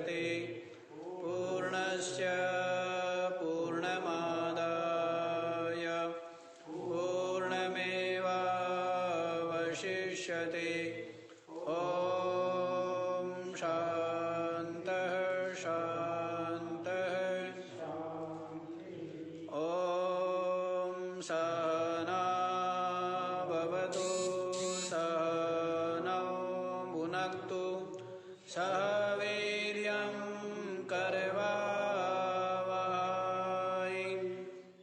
मुदच्यते पूर्णस्य पूर्णमादाय पूर्णमेवावशिष्यते। ॐ शान्तः शान्तः। ॐ सहना भवतु सहनौ भुनक्तु सह वीर्यं करवावहै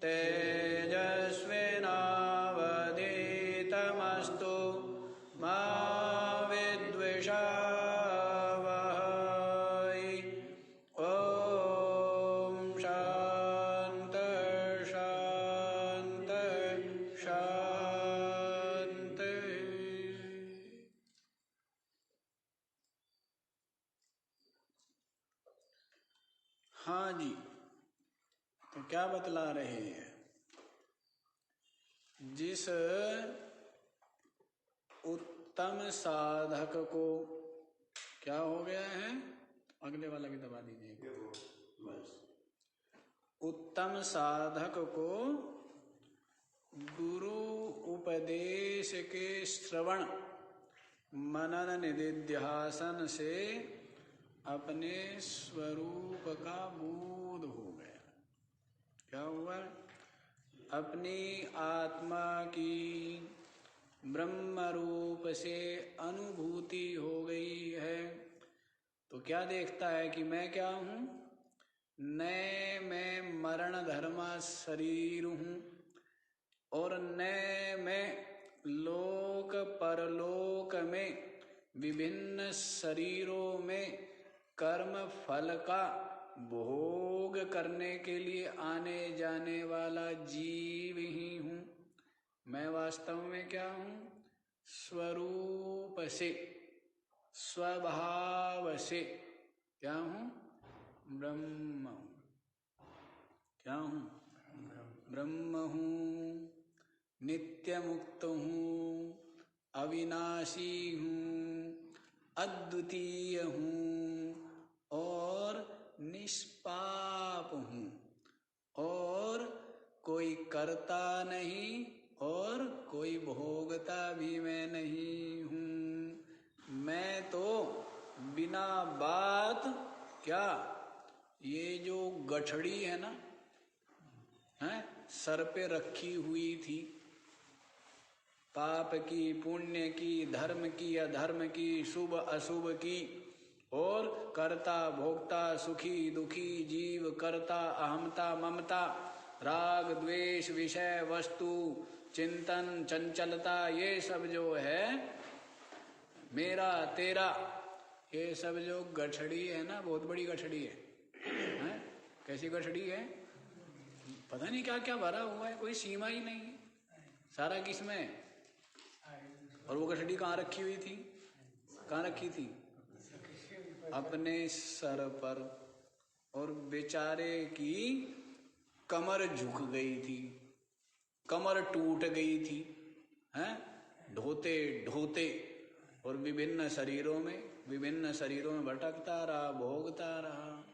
तेजस्विनावधीतमस्तु मा विद्विषावहै। ॐ शान्तः शान्तः शान्तः। हाँ जी, तो क्या बतला रहे हैं? जिस उत्तम साधक को क्या हो गया है, अगले वाला भी दबा दीजिए बस। उत्तम साधक को गुरु उपदेश के श्रवण मनन निधिध्यासन से अपने स्वरूप का बोध हो गया। क्या हुआ? अपनी आत्मा की ब्रह्म रूप से अनुभूति हो गई है। तो क्या देखता है कि मैं क्या हूँ? मैं मरण धर्मा शरीर हूँ और मैं लोक परलोक में विभिन्न शरीरों में कर्म फल का भोग करने के लिए आने जाने वाला जीव ही हूँ। मैं वास्तव में क्या हूँ? स्वरूप से स्वभाव से क्या हूँ? ब्रह्म हूँ। क्या हूँ? ब्रह्म हूँ, नित्य मुक्त हूँ, अविनाशी हूँ, अद्वितीय हूँ और निष्पाप हूँ और कोई कर्ता नहीं और कोई भोगता भी मैं नहीं हूँ। मैं तो बिना बात क्या, ये जो गठड़ी है ना, है सर पे रखी हुई थी, पाप की पुण्य की, धर्म की अधर्म की, शुभ अशुभ की, और कर्ता भोक्ता, सुखी दुखी, जीव कर्ता, अहमता ममता, राग द्वेष, विषय वस्तु, चिंतन चंचलता, ये सब जो है मेरा तेरा, ये सब जो गठड़ी है ना, बहुत बड़ी गठड़ी है, हैं? कैसी गठड़ी है? पता नहीं क्या क्या भरा हुआ है, कोई सीमा ही नहीं है, सारा किसमें। और वो गठड़ी कहाँ रखी हुई थी? कहाँ रखी थी? अपने सर पर। और बेचारे की कमर झुक गई थी, कमर टूट गई थी, हैं? ढोते ढोते और विभिन्न शरीरों में भटकता रहा, भोगता रहा।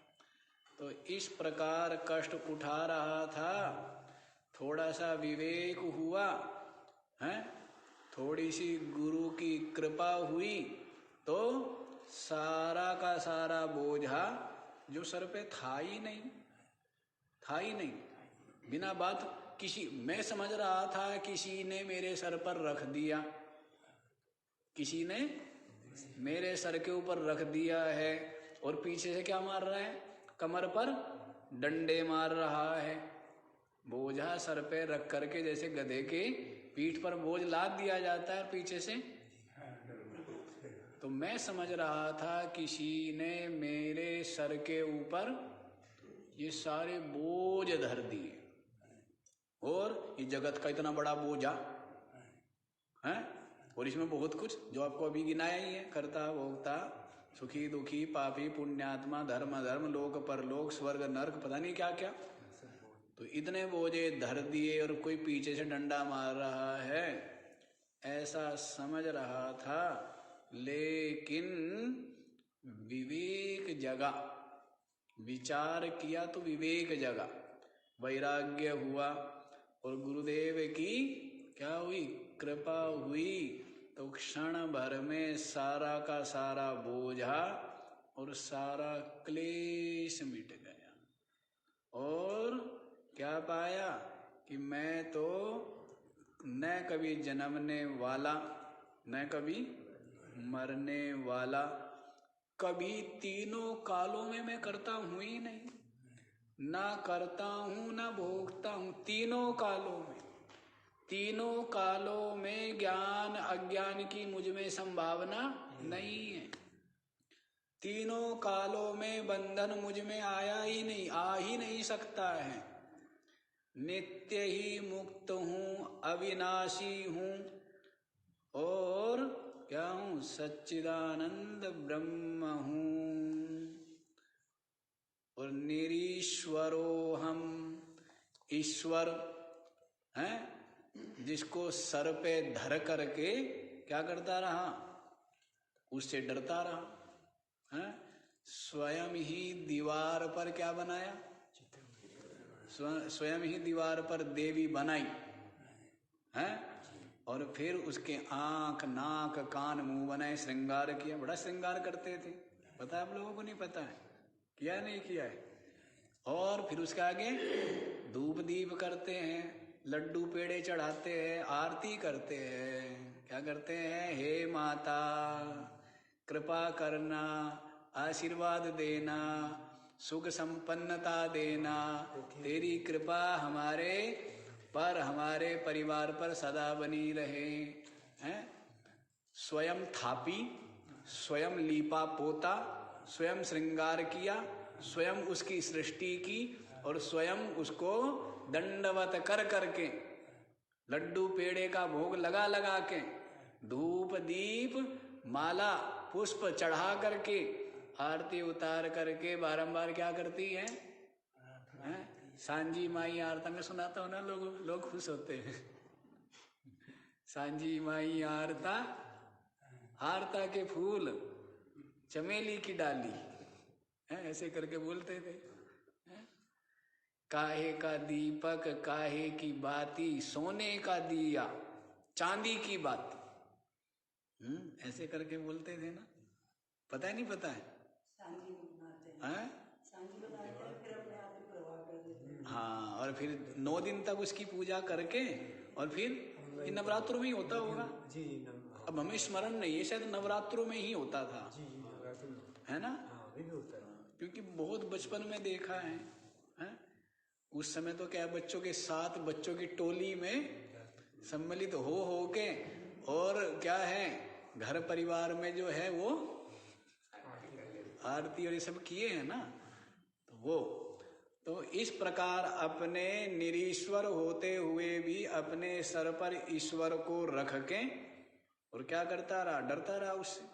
तो इस प्रकार कष्ट उठा रहा था। थोड़ा सा विवेक हुआ, हैं? थोड़ी सी गुरु की कृपा हुई तो सारा का सारा बोझा जो सर पे था ही नहीं, बिना बात किसी, मैं समझ रहा था किसी ने मेरे सर पर रख दिया, किसी ने मेरे सर के ऊपर रख दिया है, और पीछे से क्या मार रहा है? कमर पर डंडे मार रहा है। बोझा सर पे रख करके जैसे गधे के पीठ पर बोझ लाद दिया जाता है पीछे से, तो मैं समझ रहा था किसी ने मेरे सर के ऊपर ये सारे बोझ धर दिए, और ये जगत का इतना बड़ा बोझा है, और इसमें बहुत कुछ जो आपको अभी गिनाया ही है, कर्ता भोक्ता, सुखी दुखी, पापी पुण्यात्मा, धर्म अधर्म, लोक परलोक, स्वर्ग नर्क, पता नहीं क्या क्या। तो इतने बोझे धर दिए और कोई पीछे से डंडा मार रहा है, ऐसा समझ रहा था। लेकिन विवेक जगा, विचार किया तो विवेक जगा, वैराग्य हुआ, और गुरुदेव की क्या हुई, कृपा हुई, तो क्षण भर में सारा का सारा बोझा और सारा क्लेश मिट गया। और क्या पाया कि मैं तो न कभी जन्मने वाला, न कभी मरने वाला, कभी तीनों कालों में मैं करता हूं ही नहीं, ना करता हूं ना भोगता हूं। तीनों कालों में, तीनों कालों में ज्ञान अज्ञान की मुझ में संभावना नहीं है। तीनों कालों में बंधन मुझ में आया ही नहीं, आ ही नहीं सकता है। नित्य ही मुक्त हूं, अविनाशी हूं, और क्या हूं, सच्चिदानंद ब्रह्म हूं। और निरीश्वरो हम, ईश्वर है जिसको सर पे धर करके क्या करता रहा, उससे डरता रहा है। स्वयं ही दीवार पर क्या बनाया, स्वयं ही दीवार पर देवी बनाई है, और फिर उसके आंख नाक कान मुंह बनाए, श्रृंगार किया, बड़ा श्रृंगार करते थे। पता है आप लोगों को, नहीं पता है, किया नहीं किया है। और फिर उसके आगे धूप दीप करते हैं, लड्डू पेड़े चढ़ाते हैं, आरती करते हैं। क्या करते हैं, हे माता कृपा करना, आशीर्वाद देना, सुख संपन्नता देना, तेरी कृपा हमारे पर, हमारे परिवार पर सदा बनी रहे हैं। स्वयं थापी, स्वयं लीपा पोता, स्वयं श्रृंगार किया, स्वयं उसकी सृष्टि की, और स्वयं उसको दंडवत कर करके, लड्डू पेड़े का भोग लगा लगा के, धूप दीप माला पुष्प चढ़ा करके, आरती उतार करके बारंबार क्या करती है? सांझी माई आरता में सुनाता हूं ना, लोग खुश होते हैं। सांझी माई आरता, आरता के फूल, चमेली की डाली, ऐसे करके बोलते थे। काहे का दीपक काहे की बाती, सोने का दिया चांदी की बाती, ऐसे करके बोलते थे ना। पता है नहीं पता है? हाँ, और फिर 9 दिन तक उसकी पूजा करके, और फिर ये नवरात्रों में ही होता होगा, अब हमें स्मरण नहीं है, शायद नवरात्रों में ही होता था, है ना? क्योंकि बहुत बचपन में देखा है। उस समय तो क्या, बच्चों के साथ, बच्चों की टोली में सम्मिलित हो के, और क्या है, घर परिवार में जो है वो आरती और ये सब किए हैं ना, तो वो तो इस प्रकार अपने निरीश्वर होते हुए भी अपने सर पर ईश्वर को रख के, और क्या करता रहा, डरता रहा उससे।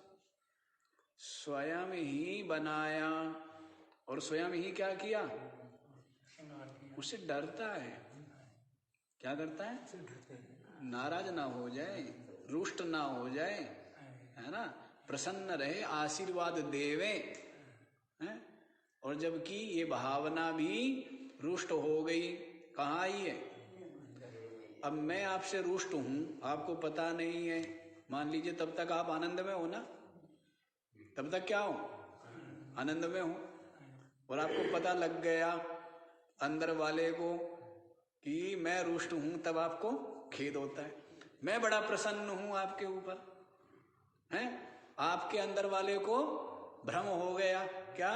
स्वयं ही बनाया और स्वयं ही क्या किया, उससे डरता है। क्या करता है? नाराज ना हो जाए, रुष्ट ना हो जाए, है ना, प्रसन्न रहे, आशीर्वाद देवे, है? और जबकि ये भावना भी रुष्ट हो गई, कहाँ आई है? अब मैं आपसे रुष्ट हूं, आपको पता नहीं है, मान लीजिए, तब तक आप आनंद में हो ना, तब तक क्या हो, आनंद में हो, और आपको पता लग गया अंदर वाले को कि मैं रुष्ट हूं, तब आपको खेद होता है। मैं बड़ा प्रसन्न हूं आपके ऊपर, हैं? आपके अंदर वाले को भ्रम हो गया, क्या,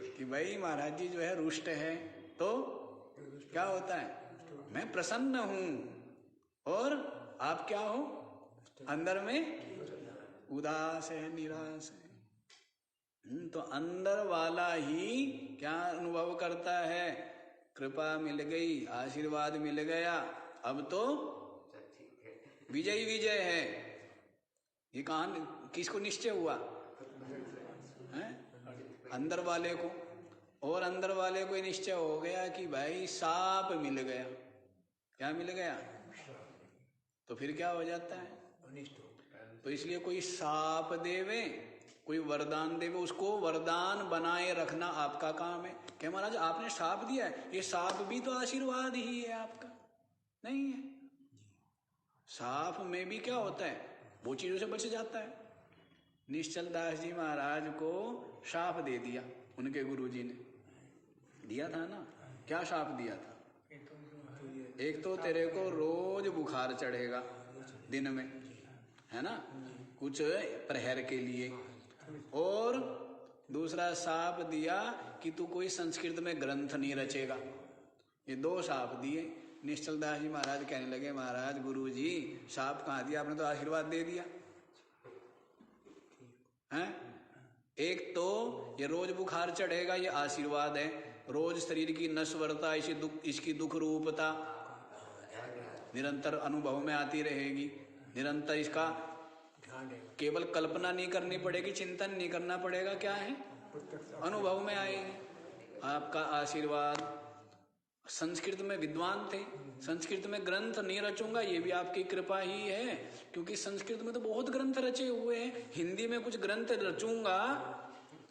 कि भाई महाराज जी जो है रुष्ट है, तो क्या होता है, मैं प्रसन्न हूं, और आप क्या हो, अंदर में उदास है, निराश है। तो अंदर वाला ही क्या अनुभव करता है, कृपा मिल गई, आशीर्वाद मिल गया, अब तो विजय विजय है। ये कहां, किसको निश्चय हुआ है? अंदर वाले को। और अंदर वाले को निश्चय हो गया कि भाई सांप मिल गया। क्या मिल गया? तो फिर क्या हो जाता है, तो इसलिए कोई सांप देवे कोई वरदान देवे, उसको वरदान बनाए रखना आपका काम है। क्या महाराज आपने शाप दिया है, ये शाप भी तो आशीर्वाद ही है आपका, नहीं है? शाप में भी क्या होता है, वो चीजों से बच जाता है। निश्चल दास जी महाराज को शाप दे दिया, उनके गुरुजी ने दिया था ना। क्या शाप दिया था? एक तो तेरे को रोज बुखार चढ़ेगा दिन में, है ना, कुछ प्रहर के लिए, और दूसरा शाप दिया कि तू कोई संस्कृत में ग्रंथ नहीं रचेगा। ये दो शाप दिए। निश्चल दास जी महाराज कहने लगे, महाराज गुरु जी शाप कहाँ दिया, आपने तो आशीर्वाद दे दिया है। एक तो ये रोज बुखार चढ़ेगा, ये आशीर्वाद है। रोज शरीर की नश्वरता, इसकी दुख रूपता निरंतर अनुभव में आती रहेगी। निरंतर इसका केवल कल्पना नहीं करनी पड़ेगी, चिंतन नहीं करना पड़ेगा, क्या है, अनुभव में आएगी। आपका आशीर्वाद। संस्कृत में विद्वान थे, संस्कृत में ग्रंथ नहीं रचूंगा, ये भी आपकी कृपा ही है, क्योंकि संस्कृत में तो बहुत ग्रंथ रचे हुए हैं। हिंदी में कुछ ग्रंथ रचूंगा,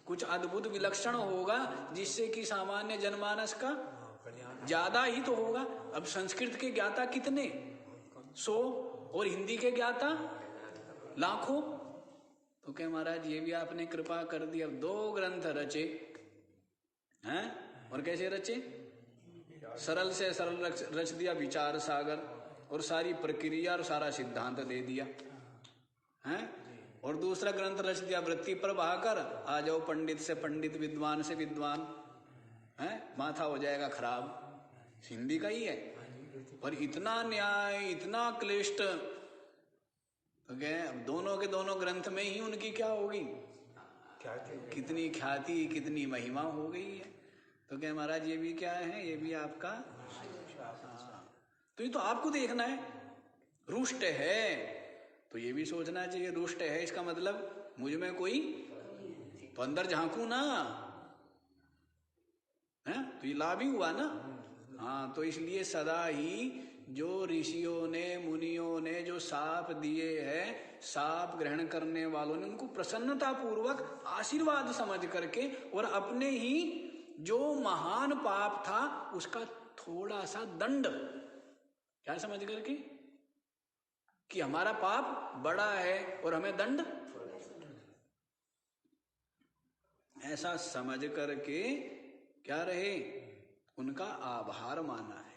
कुछ अद्भुत विलक्षण होगा, जिससे कि सामान्य जनमानस का ज्यादा ही तो होगा। अब संस्कृत के ज्ञाता कितने, 100, और हिंदी के ज्ञाता लाखों। तो क्या महाराज ये भी आपने कृपा कर दी। अब 2 ग्रंथ रचे हैं, और कैसे रचे, सरल से सरल रच दिया विचार सागर, और सारी प्रक्रिया और सारा सिद्धांत दे दिया हैं। और दूसरा ग्रंथ रच दिया वृत्ति पर बहाकर, आ जाओ पंडित से पंडित, विद्वान से विद्वान, हैं, माथा हो जाएगा खराब। हिंदी का ही है, पर इतना न्याय, इतना क्लिष्ट, तो क्या दोनों के दोनों ग्रंथ में ही उनकी क्या होगी, कितनी ख्याति, कितनी महिमा हो गई है। तो क्या महाराज ये भी क्या है, ये भी आपका। तो ये तो आपको देखना है। रुष्ट है तो ये भी सोचना चाहिए, रुष्ट है इसका मतलब मुझ में कोई, तो अंदर झांकू ना, है तो ये लाभ ही हुआ ना। हाँ, तो इसलिए सदा ही जो ऋषियों ने, मुनियों ने जो शाप दिए हैं, शाप ग्रहण करने वालों ने उनको प्रसन्नता पूर्वक आशीर्वाद समझ करके, और अपने ही जो महान पाप था उसका थोड़ा सा दंड, क्या समझ करके, कि हमारा पाप बड़ा है और हमें दंड, ऐसा समझ करके क्या रहे, उनका आभार माना है।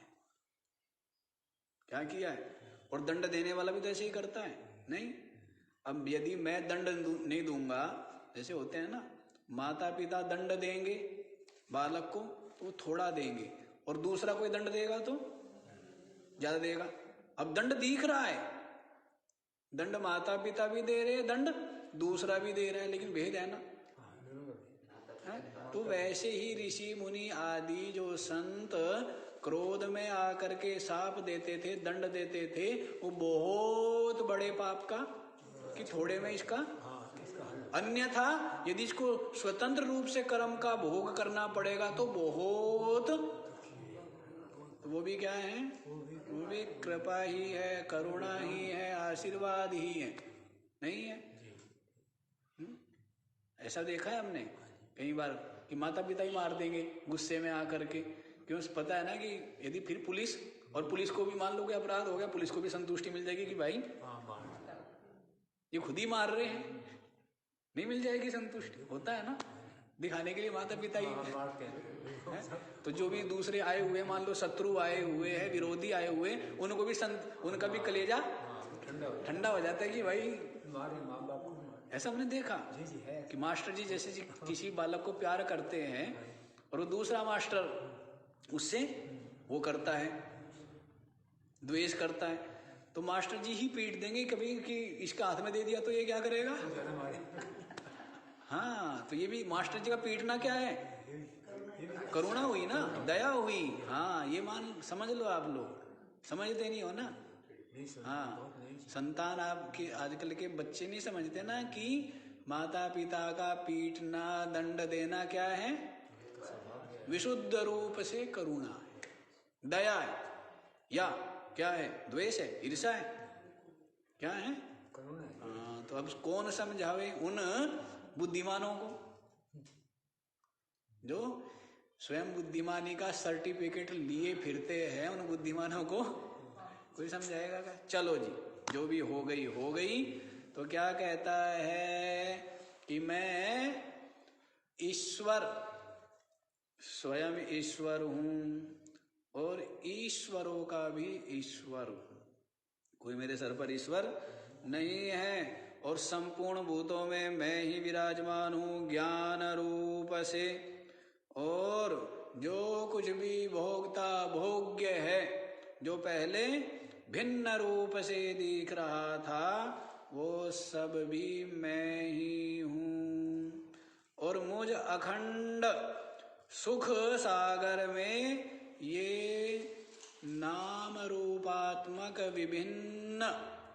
क्या किया है? और दंड देने वाला भी तो ऐसे ही करता है, नहीं? अब यदि मैं दंड नहीं दूंगा, जैसे होते हैं ना, माता पिता दंड देंगे बालक को तो थोड़ा देंगे, और दूसरा कोई दंड देगा तो ज्यादा देगा। अब दंड दिख रहा है, दंड माता पिता भी दे रहे हैं, दंड दूसरा भी दे रहा है, लेकिन भेद है ना। तो वैसे ही ऋषि मुनि आदि जो संत क्रोध में आकर के शाप देते थे, दंड देते थे, वो बहुत बड़े पाप का कि थोड़े में इसका, अन्यथा यदि इसको स्वतंत्र रूप से कर्म का भोग करना पड़ेगा तो बहुत, तो वो भी क्या है, वो भी कृपा ही है, करुणा ही है, आशीर्वाद ही है, नहीं है? ऐसा देखा है हमने कई बार कि माता पिता ही मार देंगे गुस्से में आकर के, क्यों, पता है ना कि यदि फिर पुलिस, और पुलिस को भी मान लो कि अपराध हो गया, पुलिस को भी संतुष्टि मिल जाएगी कि भाई ये खुद ही मार रहे हैं, नहीं मिल जाएगी संतुष्टि, होता है ना, दिखाने के लिए माता पिता ही है। तो जो भी दूसरे आए हुए, मान लो शत्रु आए हुए हैं, विरोधी आए हुए, उनको भी उनका भी कलेजा ठंडा हो जाता है कि भाई, ऐसा हमने देखा कि मास्टर जी जैसे जी किसी बालक को प्यार करते हैं और वो दूसरा मास्टर उससे वो करता है, द्वेष करता है, तो मास्टर जी ही पीट देंगे कभी कि इसका हाथ में दे दिया तो ये क्या करेगा। हाँ, तो ये भी मास्टर जी का पीटना क्या है, करुणा हुई ना, दया हुई। हाँ, ये मान समझ लो, आप लोग समझते नहीं हो ना। हाँ, संतान आपके आजकल के बच्चे नहीं समझते ना कि माता पिता का पीटना, दंड देना क्या है, विशुद्ध रूप से करुणा है, दया है, या क्या है, द्वेष है, ईर्ष्या है, क्या है, करुणा है। तो अब कौन समझावे उन बुद्धिमानों को, जो स्वयं बुद्धिमानी का सर्टिफिकेट लिए फिरते हैं, उन बुद्धिमानों को कोई समझाएगा क्या? चलो जी, जो भी हो गई हो गई। तो क्या कहता है कि मैं ईश्वर, स्वयं ईश्वर हूं और ईश्वरों का भी ईश्वर हूं। कोई मेरे सर पर ईश्वर नहीं है, और संपूर्ण भूतों में मैं ही विराजमान हूं ज्ञान रूप से। और जो कुछ भी भोगता भोग्य है, जो पहले भिन्न रूप से दिख रहा था, वो सब भी मैं ही हूं। और मुझ अखंड सुख सागर में ये नाम रूपात्मक विभिन्न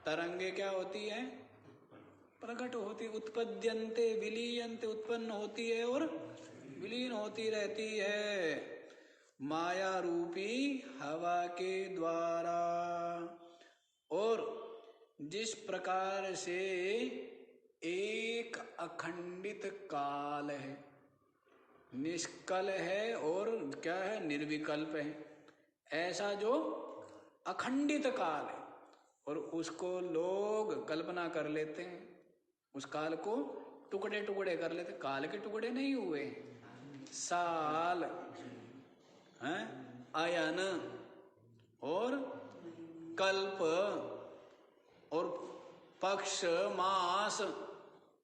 तरंगे क्या होती है? प्रकट होती, उत्पद्यन्ते विलीयन्ते, उत्पन्न होती है और विलीन होती रहती है माया रूपी हवा के द्वारा। और जिस प्रकार से एक अखंडित काल है, निष्कल है और क्या है? निर्विकल्प है, ऐसा जो अखंडित काल है, और उसको लोग कल्पना कर लेते हैं, उस काल को टुकड़े टुकड़े कर लेते। काल के टुकड़े नहीं हुए, साल हैं, अयन और कल्प और पक्ष मास,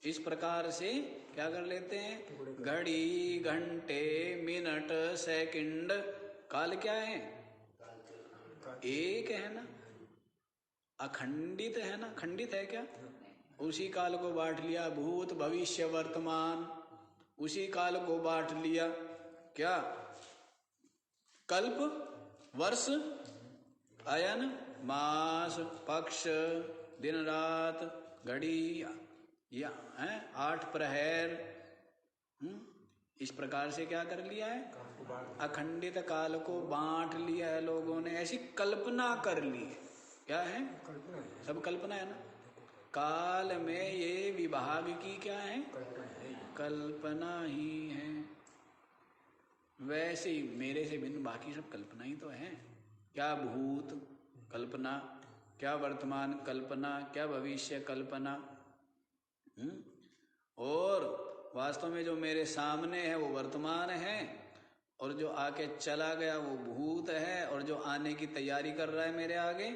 इस प्रकार से क्या कर लेते हैं? घड़ी, घंटे, मिनट, सेकंड, काल क्या है? एक है ना, अखंडित है ना, खंडित है क्या? उसी काल को बांट लिया, भूत भविष्य वर्तमान, उसी काल को बांट लिया। क्या? कल्प, वर्ष, अयन, मास, पक्ष, दिन रात, घड़ी, या है 8 प्रहर। इस प्रकार से क्या कर लिया है? अखंडित काल को बांट लिया है लोगों ने, ऐसी कल्पना कर ली है। क्या है? सब कल्पना है ना। काल में ये विभाग की क्या है? कल्पना ही है। वैसे ही मेरे से भिन्न बाकी सब कल्पना ही तो है। क्या भूत कल्पना, क्या वर्तमान कल्पना, क्या भविष्य कल्पना। और वास्तव में जो मेरे सामने है वो वर्तमान है, और जो आके चला गया वो भूत है, और जो आने की तैयारी कर रहा है मेरे आगे,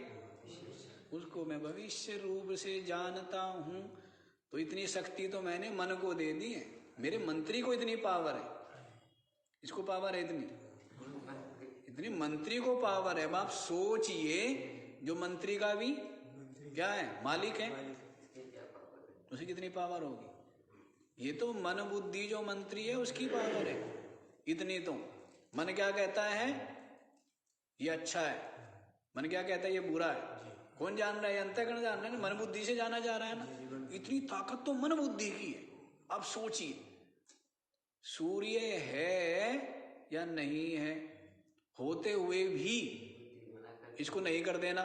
उसको मैं भविष्य रूप से जानता हूं। तो इतनी शक्ति तो मैंने मन को दे दी है। मेरे मंत्री को इतनी पावर है, इसको पावर है इतनी मंत्री को पावर है। अब आप सोचिए, जो मंत्री का भी क्या है? मालिक है, उसे कितनी पावर होगी? ये तो मन बुद्धि जो मंत्री है उसकी पावर है इतनी। तो मन क्या कहता है? ये अच्छा है। मन क्या कहता है? ये बुरा है। कौन जान रहा है? अंतःकरण जान रहा है, मन बुद्धि से जाना जा रहा है ना। इतनी ताकत तो मन बुद्धि की है। अब सोचिए, सूर्य है या नहीं है, होते हुए भी इसको नहीं कर देना,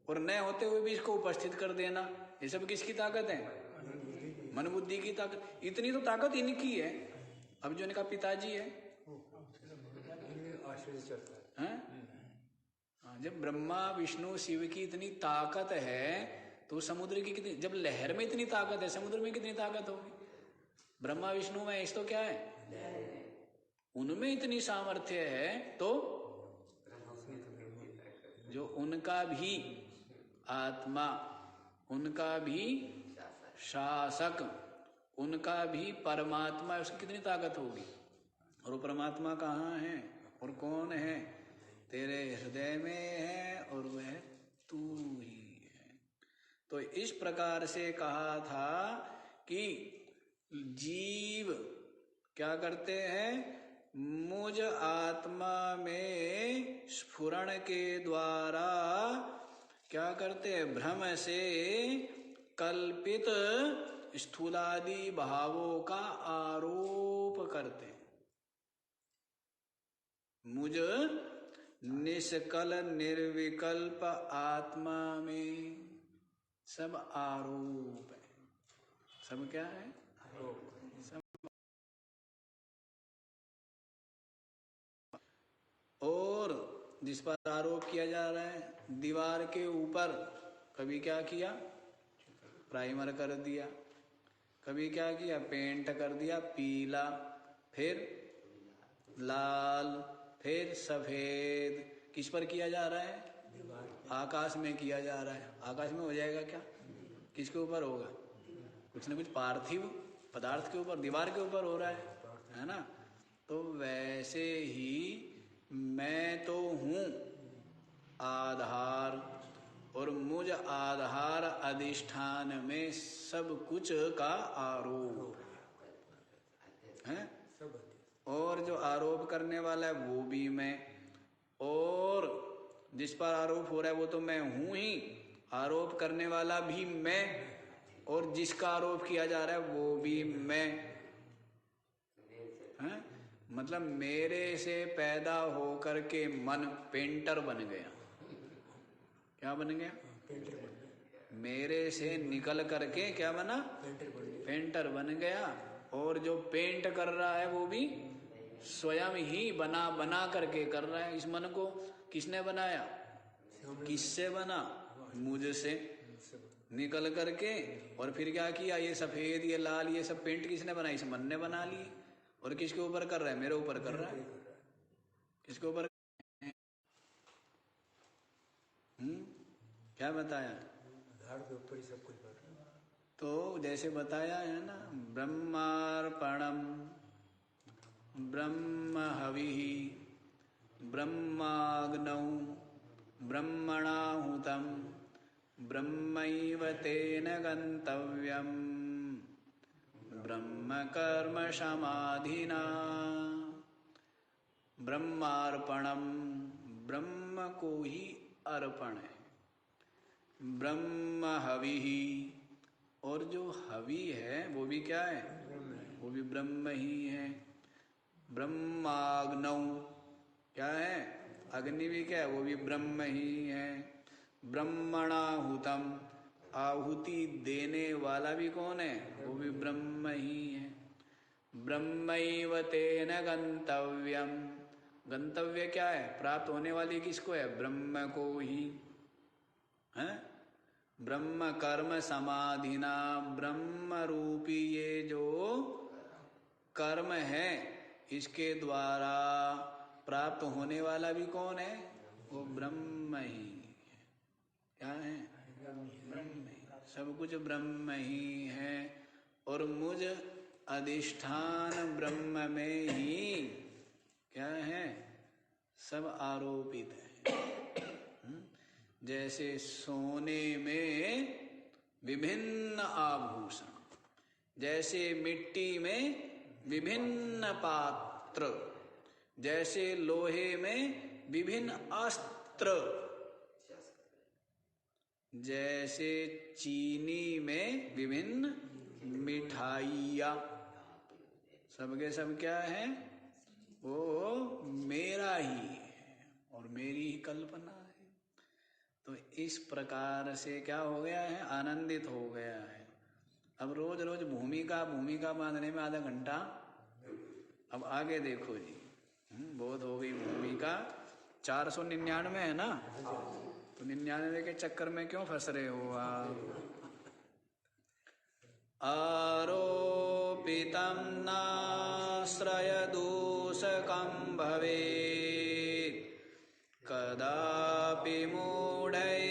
और न होते हुए भी इसको उपस्थित कर देना, ये सब किसकी ताकत है? मन बुद्धि की ताकत। इतनी तो ताकत इनकी है। अब जो इनका पिताजी है, जब ब्रह्मा विष्णु शिव की इतनी ताकत है, तो समुद्र की कितनी, जब लहर में इतनी ताकत है, समुद्र में कितनी ताकत होगी? ब्रह्मा विष्णु में इस तो क्या है? उनमें इतनी सामर्थ्य है, तो जो उनका भी आत्मा, उनका भी शासक, उनका भी परमात्मा, उसकी कितनी ताकत होगी? और वो परमात्मा कहाँ है और कौन है? तेरे हृदय में है, और वह तू ही है। तो इस प्रकार से कहा था कि जीव क्या करते हैं? मुझ आत्मा में स्फुरण के द्वारा क्या करते हैं? भ्रम से कल्पित स्थूलादि भावों का आरोप करते हैं। मुझ निष्कल निर्विकल्प आत्मा में सब आरोप है। सब क्या है? और जिस पर आरोप किया जा रहा है दीवार के ऊपर कभी क्या किया, प्राइमर कर दिया, कभी क्या किया, पेंट कर दिया पीला, फिर लाल, फिर सफेद। किस पर किया जा रहा है? आकाश में किया जा रहा है। आकाश में हो जाएगा क्या? किसके ऊपर होगा? कुछ न कुछ पार्थिव पदार्थ के ऊपर, दीवार के ऊपर हो रहा है ना। तो वैसे ही मैं तो हूँ आधार, और मुझ आधार अधिष्ठान में सब कुछ का आरोप है। और जो आरोप करने वाला है वो भी मैं, और जिस पर आरोप हो रहा है वो तो मैं हूं ही, आरोप करने वाला भी मैं, और जिसका आरोप किया जा रहा है वो भी मैं है। मतलब मेरे से पैदा होकर के मन पेंटर बन गया। क्या बन गया? मेरे से निकल करके क्या बना? पेंटर बन गया। और जो पेंट कर रहा है वो भी स्वयं ही बना करके कर रहा है। इस मन को किसने बनाया? किससे बना? मुझसे निकल करके। और फिर क्या किया? ये सफेद, ये लाल, ये सब पेंट किसने बनाई? इस मन ने बना लिए। और किसके ऊपर कर रहा है? मेरे ऊपर कर रहा है। किसके ऊपर? क्या बताया? के ऊपर ही सब कुछ कर रहा है। तो जैसे बताया है ना, ब्रह्मार्पणम ब्रह्म हविः ब्रह्माग्नौ ब्रह्मणाहुतं ब्रह्मैव तेन गन्तव्यम् ब्रह्म कर्म समाधिना। ब्रह्मार्पणम, ब्रह्म को ही अर्पण है। ब्रह्म हविः, और जो हवि है वो भी क्या है? वो भी ब्रह्म ही है। ब्रह्माग्नौ, क्या है? अग्नि भी क्या है? वो भी ब्रह्म ही है। ब्रह्मणाहुतम, आहुति देने वाला भी कौन है? वो भी ब्रह्म ही है। ब्रह्मैव तेन गंतव्यम, गंतव्य क्या है? प्राप्त होने वाली किसको है? ब्रह्म को ही है। ब्रह्म कर्म समाधिना, ब्रह्म रूपी ये जो कर्म है इसके द्वारा प्राप्त होने वाला भी कौन है? वो ब्रह्म ही है। क्या है? ब्रह्म ही, सब कुछ ब्रह्म ही है। और मुझ अधिष्ठान ब्रह्म में ही क्या है? सब आरोपित है। जैसे सोने में विभिन्न आभूषण, जैसे मिट्टी में विभिन्न पात्र, जैसे लोहे में विभिन्न अस्त्र, जैसे चीनी में विभिन्न मिठाइयाँ, सबके सब क्या है? वो मेरा ही है और मेरी ही कल्पना है। तो इस प्रकार से क्या हो गया है? आनंदित हो गया है। अब रोज रोज भूमिका बांधने में आधा घंटा। अब आगे देखो जी, बहुत हो गई भूमिका। 499 है ना, तो 99 के चक्कर में क्यों फंस रहे हो आप? आरोपितं नाश्रय दूषकं भवेत् कदापि मूढैर्मतिदोषदूषितैः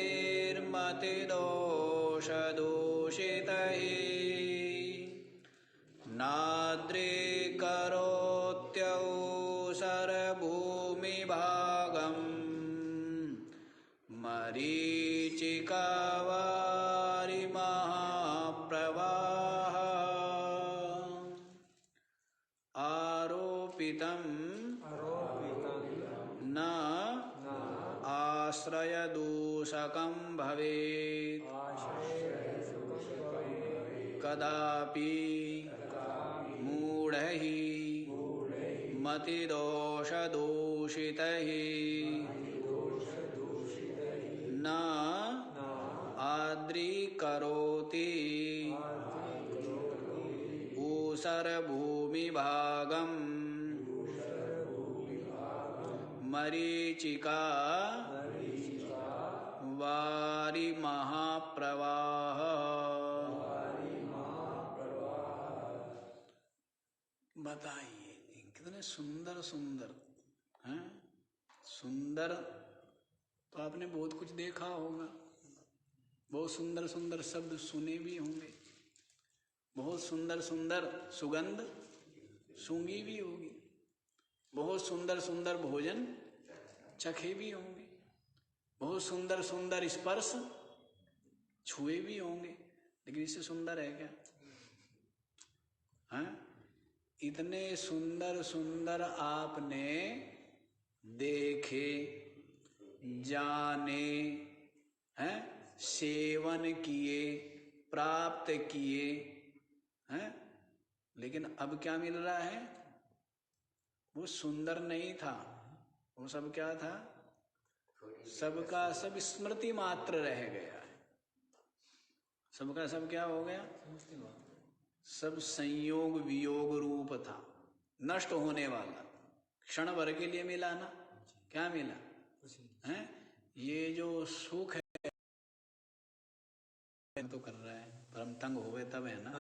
नाद्रीकरोत्यौसरभूमिभागं मरीचिकावारिमहाप्रवाह। आरोपितं न आश्रयदूषकं भवेत् कदापि मूढैः मतिदोषदूषितैः न आद्रीकरोति ऊसरभूमिभागं मरीचिका वारी महाप्रवाह। बताइए कितने सुंदर सुंदर हैं। सुंदर तो आपने बहुत कुछ देखा होगा, बहुत सुंदर सुंदर शब्द सुने भी होंगे, बहुत सुंदर सुंदर सुगंध सूंघी भी होगी, बहुत सुंदर सुंदर भोजन चखे भी होंगे, बहुत सुंदर सुंदर स्पर्श छुए भी होंगे, लेकिन इससे सुंदर है क्या? हाँ, इतने सुंदर सुंदर आपने देखे, जाने, हैं, सेवन किए, प्राप्त किए, हैं, लेकिन अब क्या मिल रहा है? वो सुंदर नहीं था, वो सब क्या था? सबका सब स्मृति मात्र रह गया है। सबका सब क्या हो गया? सब संयोग वियोग रूप था, नष्ट होने वाला, क्षण भर के लिए मिला ना। क्या मिला है? ये जो सुख है तो कर रहा है, पर हम तंग हुए तब है ना।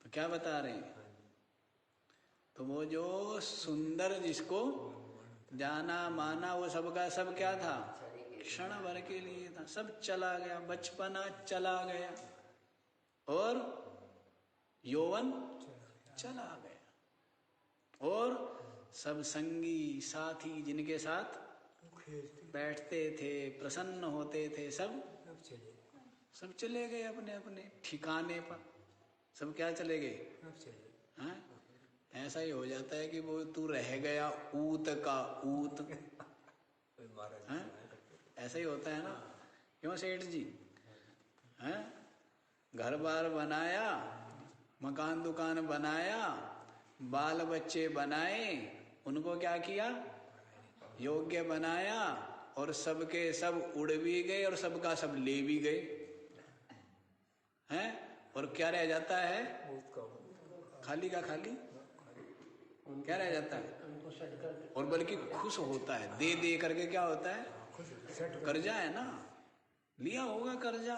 तो क्या बता रहे हैं? तो वो जो सुंदर जिसको जाना माना, वो सबका सब क्या था? क्षण भर के लिए था, सब चला गया, बचपना चला गया और यौवन चला गया, और सब संगी साथी जिनके साथ बैठते थे, प्रसन्न होते थे, सब चले गए अपने अपने ठिकाने पर। सब क्या चले गए? ऐसा ही हो जाता है कि वो तू रह गया ऊत का ऊत। ऐसा ही होता है ना, क्यों सेठ जी? हैं, घर बार बनाया, मकान दुकान बनाया, बाल बच्चे बनाए, उनको क्या किया? योग्य बनाया, और सबके सब उड़ भी गए और सबका सब ले भी गए, हैं, और क्या रह जाता है? खाली का खाली। क्या रह जाता है? और बल्कि खुश होता है, दे दे करके क्या होता है? कर्जा है ना, लिया होगा कर्जा,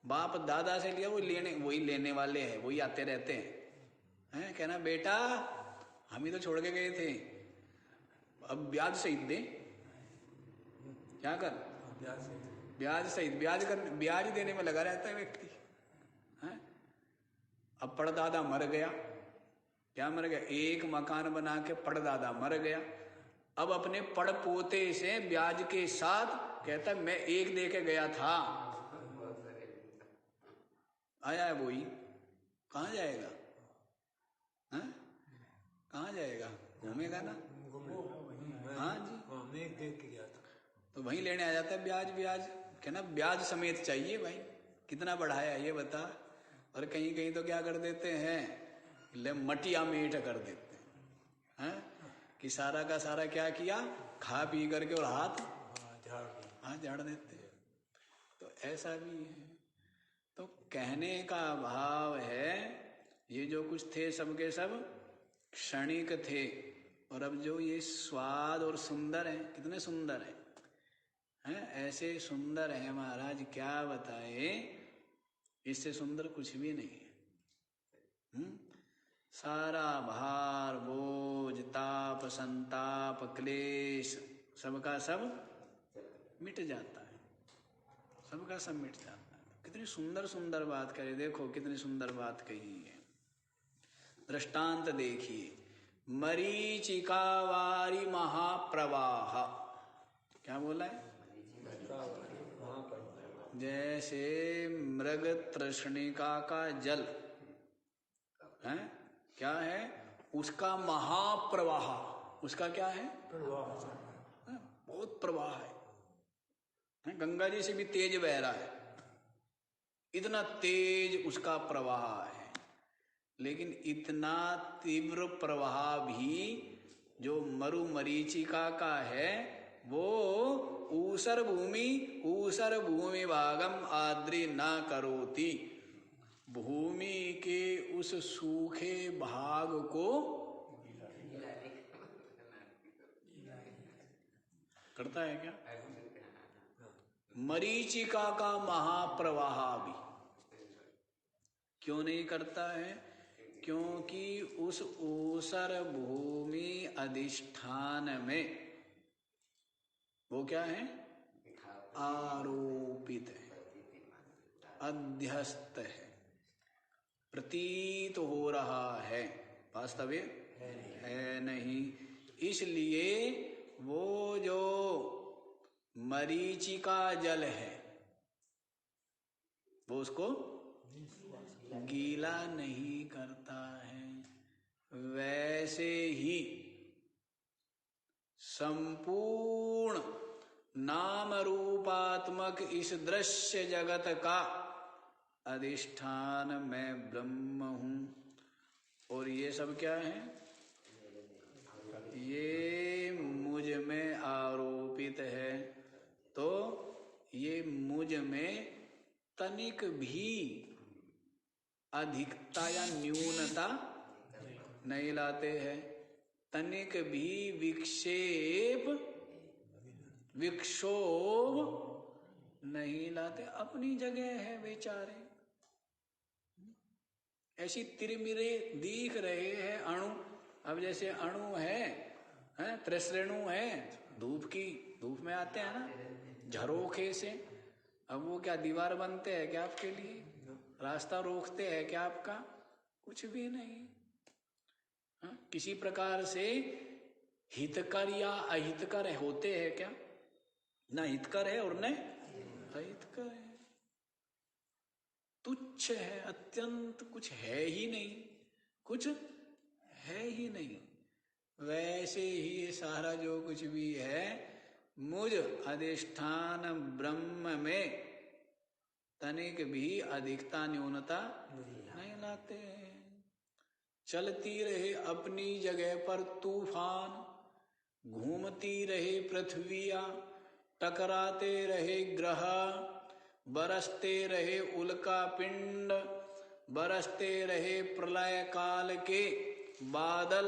बाप दादा से लिया, वही लेने वाले हैं, वही आते रहते हैं, कहना बेटा हम ही तो छोड़ के गए थे, अब ब्याज सहित दे। क्या कर? ब्याज सहित, ब्याज देने में लगा रहता है व्यक्ति। अब पड़दादा मर गया, क्या मर गया? एक मकान बना के पड़दादा मर गया, अब अपने पड़ पोते से ब्याज के साथ कहता मैं एक दे के गया था, आया है वही, कहाँ जाएगा? कहाँ जाएगा? घूमेगा ना। हाँ जी, एक देख के गया था, तो वही लेने आ जाता है ब्याज। कहना ब्याज समेत चाहिए भाई, कितना बढ़ाया ये बता। और कहीं कहीं तो क्या कर देते हैं? ले मटिया मीठ कर देते हैं, कि सारा का सारा क्या किया? खा पी करके और हाथ झाड़ देते हैं। तो ऐसा भी है। तो कहने का भाव है, ये जो कुछ थे सबके सब क्षणिक थे, और अब जो ये स्वाद और सुंदर है, कितने सुंदर हैं, ऐसे सुंदर है महाराज, क्या बताए, इससे सुंदर कुछ भी नहीं है। सारा भार बोझ ताप संताप क्लेश सबका सब मिट जाता है, सबका सब मिट जाता है। कितनी सुंदर सुंदर बात कही, देखो कितनी सुंदर बात कही है। दृष्टांत देखिए, मरीचिका वारी महाप्रवाह, क्या बोला है? जैसे मृग तृष्णिका का जल है, क्या है? उसका महाप्रवाह, उसका क्या है? बहुत प्रवाह है, गंगा जी से भी तेज बह रहा है, इतना तेज उसका प्रवाह है। लेकिन इतना तीव्र प्रवाह भी जो मरुमरीचिका का है, वो ऊसर भूमि भागम आद्री न करोति, भूमि के उस सूखे भाग को करता है क्या? मरीचिका का महाप्रवाह भी क्यों नहीं करता है? क्योंकि उस ऊसर भूमि अधिष्ठान में वो क्या है? आरोपित है, अध्यस्त है, प्रतीत हो रहा है, वास्तविक है नहीं। इसलिए वो जो मरीचिका जल है वो उसको गीला नहीं करता है। वैसे ही संपूर्ण नाम रूपात्मक इस दृश्य जगत का अधिष्ठान मैं ब्रह्म हूं। और ये सब क्या है? ये मुझ में आरोपित है। तो ये मुझ में तनिक भी अधिकता या न्यूनता नहीं लाते हैं, तनिक भी विक्षोभ नहीं लाते, अपनी जगह है बेचारे। ऐसी तिरमिरे दिख रहे हैं अणु। अब जैसे अणु है त्रिश्रेणु है, धूप में आते हैं ना झरोखे से। अब वो क्या दीवार बनते हैं क्या आपके लिए? रास्ता रोकते हैं क्या आपका? कुछ भी नहीं। किसी प्रकार से हितकर या अहितकर होते हैं क्या? न हितकर है और न अहितकर है। तुच्छ है, अत्यंत, कुछ है ही नहीं, कुछ है ही नहीं। वैसे ही ये सारा जो कुछ भी है मुझ अधिष्ठान ब्रह्म में तनिक भी अधिकता न्यूनता नहीं लाते हैं। चलती रहे अपनी जगह पर तूफान, घूमती रहे पृथ्वियां, टकराते रहे ग्रह, बरसते रहे उल्का पिंड, बरसते रहे प्रलय काल के बादल,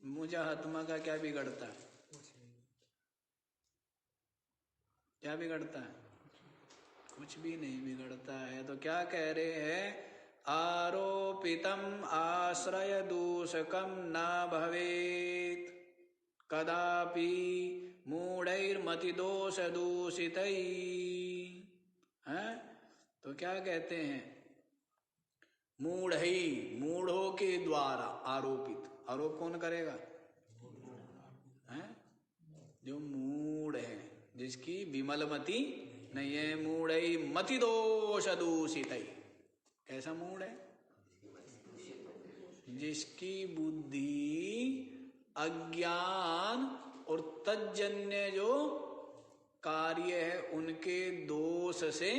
मुझे आत्मा का क्या बिगड़ता है? क्या बिगड़ता है? कुछ भी नहीं बिगड़ता है। तो क्या कह रहे हैं? आरोपितम आश्रय दूषकम न भवेत कदापि मूढ़ैर्मति दोष दूषितै। तो क्या कहते हैं? मूढ़ों के द्वारा आरोपित। आरोप कौन करेगा? जो मूढ़ है, जिसकी विमलमति नहीं है। मूढ़ई मति दोष दूषितै। कैसा मूढ़ है? जिसकी बुद्धि अज्ञान और तज्जन्य जो कार्य है उनके दोष से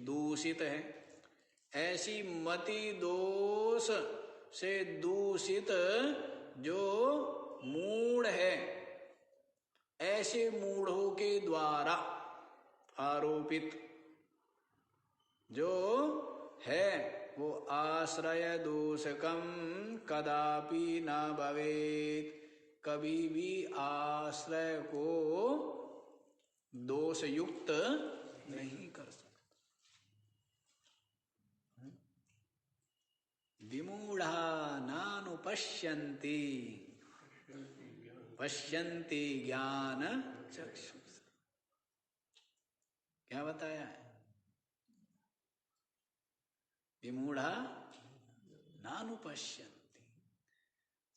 दूषित है। ऐसी मति दोष से दूषित जो मूढ़ है, ऐसे मूढ़ों के द्वारा आरोपित जो है वो आश्रय दोषकम कदापि न भवेत। कभी भी आश्रय को दोष युक्त नहीं कर सकता। विमूढ़ा नानुपश्यन्ति पश्यन्ति ज्ञान चक्षुष। क्या बताया है? विमूढ़ा नानुपश्यन्ति।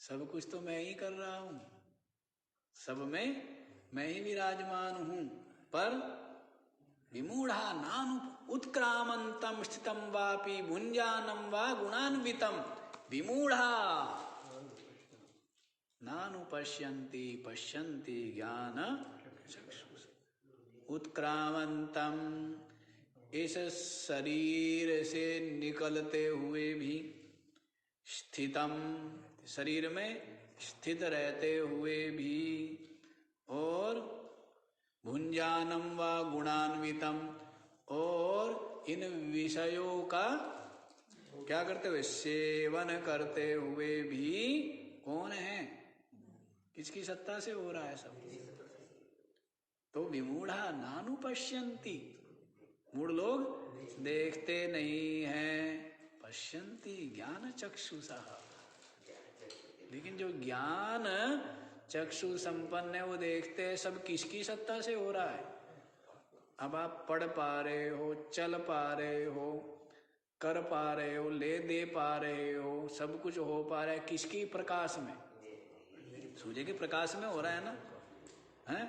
सब कुछ तो मैं ही कर रहा हूं, सब में मैं ही विराजमान हूं, पर विमूढ़ा नानु उत्क्रामंतम स्थितम वापि भुंजानम वा गुणान्वितम विमूढ़ा नानुपश्यन्ति पश्यन्ति ज्ञान चक्षुष। उत्क्रामंतम, इस शरीर से निकलते हुए भी, स्थितम, शरीर में स्थित रहते हुए भी, और भुंजानम व गुणान्वितम, और इन विषयों का क्या करते हुए, सेवन करते हुए भी कौन है, किसकी सत्ता से हो रहा है सब। तो विमूढ़ा नानुपश्यन्ति, मूढ़ लोग देखते नहीं हैं, पश्यन्ति ज्ञान चक्षुषा, लेकिन जो ज्ञान चक्षु संपन्न है वो देखते हैं सब किसकी सत्ता से हो रहा है। अब आप पढ़ पा रहे हो, चल पा रहे हो, कर पा रहे हो, ले दे पा रहे हो, सब कुछ हो पा रहा है किसकी प्रकाश में, सूर्य के प्रकाश में हो रहा है ना, है?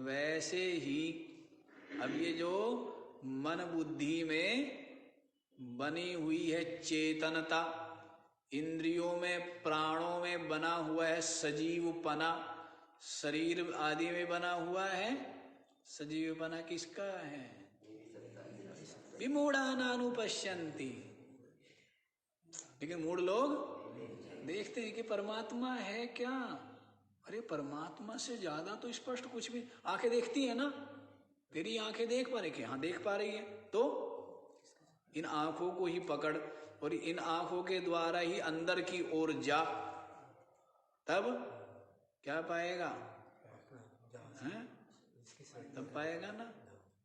वैसे ही अब ये जो मन बुद्धि में बनी हुई है चेतनता, इंद्रियों में प्राणों में बना हुआ है सजीवपना, शरीर आदि में बना हुआ है सजीवपना, किसका है, विमूढ़ा नानुपश्यन्ति। लेकिन मूढ़ लोग देखते हैं कि परमात्मा है क्या, अरे परमात्मा से ज्यादा तो स्पष्ट कुछ भी, आंखें देखती है ना, तेरी आंखें देख पा रही कि हाँ देख पा रही है, तो इन आंखों को ही पकड़ और इन आंखों के द्वारा ही अंदर की ओर जा, तब क्या पाएगा, हैं? तब पाएगा ना।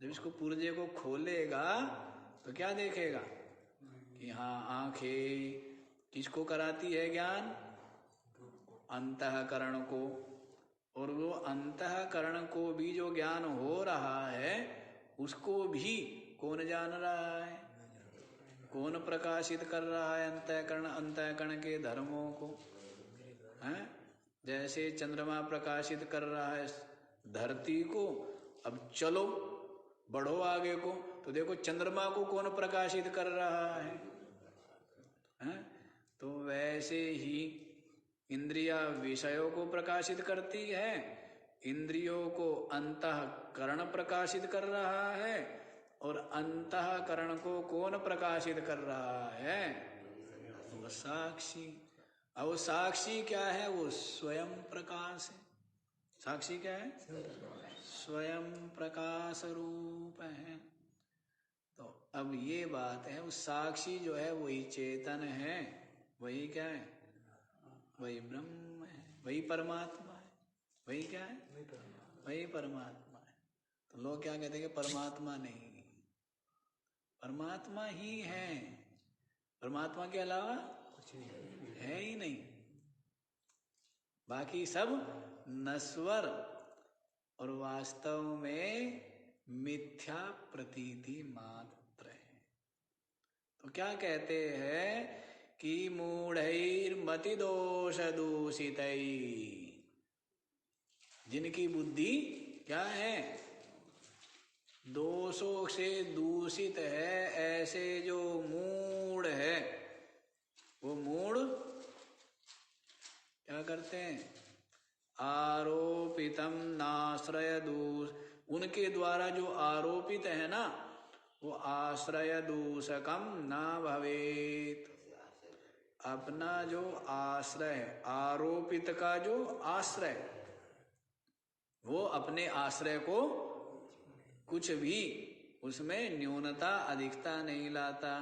जब इसको पुर्जे को खोलेगा तो क्या देखेगा कि हाँ आंखें किसको कराती है ज्ञान, अंतःकरण को, और वो अंतःकरण को भी जो ज्ञान हो रहा है उसको भी कौन जान रहा है, कौन प्रकाशित कर रहा है अंतःकरण के धर्मों को, हैं? जैसे चंद्रमा प्रकाशित कर रहा है धरती को, अब चलो बढ़ो आगे को, तो देखो चंद्रमा को कौन प्रकाशित कर रहा है, हैं? तो वैसे ही इंद्रिया विषयों को प्रकाशित करती है, इंद्रियों को अंतःकरण प्रकाशित कर रहा है, और अंतःकरण को कौन प्रकाशित कर रहा है, वो साक्षी। अब साक्षी क्या है, वो स्वयं प्रकाश है। साक्षी क्या है, स्वयं प्रकाश रूप है। तो अब ये बात है, उस साक्षी जो है वही चेतन है, वही क्या है, वही ब्रह्म है, वही परमात्मा है, वही क्या है, वही परमात्मा है। तो लोग क्या कहते हैं कि परमात्मा नहीं, परमात्मा ही है, परमात्मा के अलावा कुछ है ही नहीं, बाकी सब नश्वर और वास्तव में मिथ्या प्रतीति मात्र है। तो क्या कहते हैं कि मूढ़ैर्मति दोष दूषितै, जिनकी बुद्धि क्या है, दोषों से दूषित है, ऐसे जो मूढ़ है, वो मूढ़ क्या करते हैं, आरोपितम नाश्रय दूष, उनके द्वारा जो आरोपित है ना वो आश्रय दूषकम ना भवेत, अपना जो आश्रय है, आरोपित का जो आश्रय, वो अपने आश्रय को कुछ भी उसमें न्यूनता अधिकता नहीं लाता।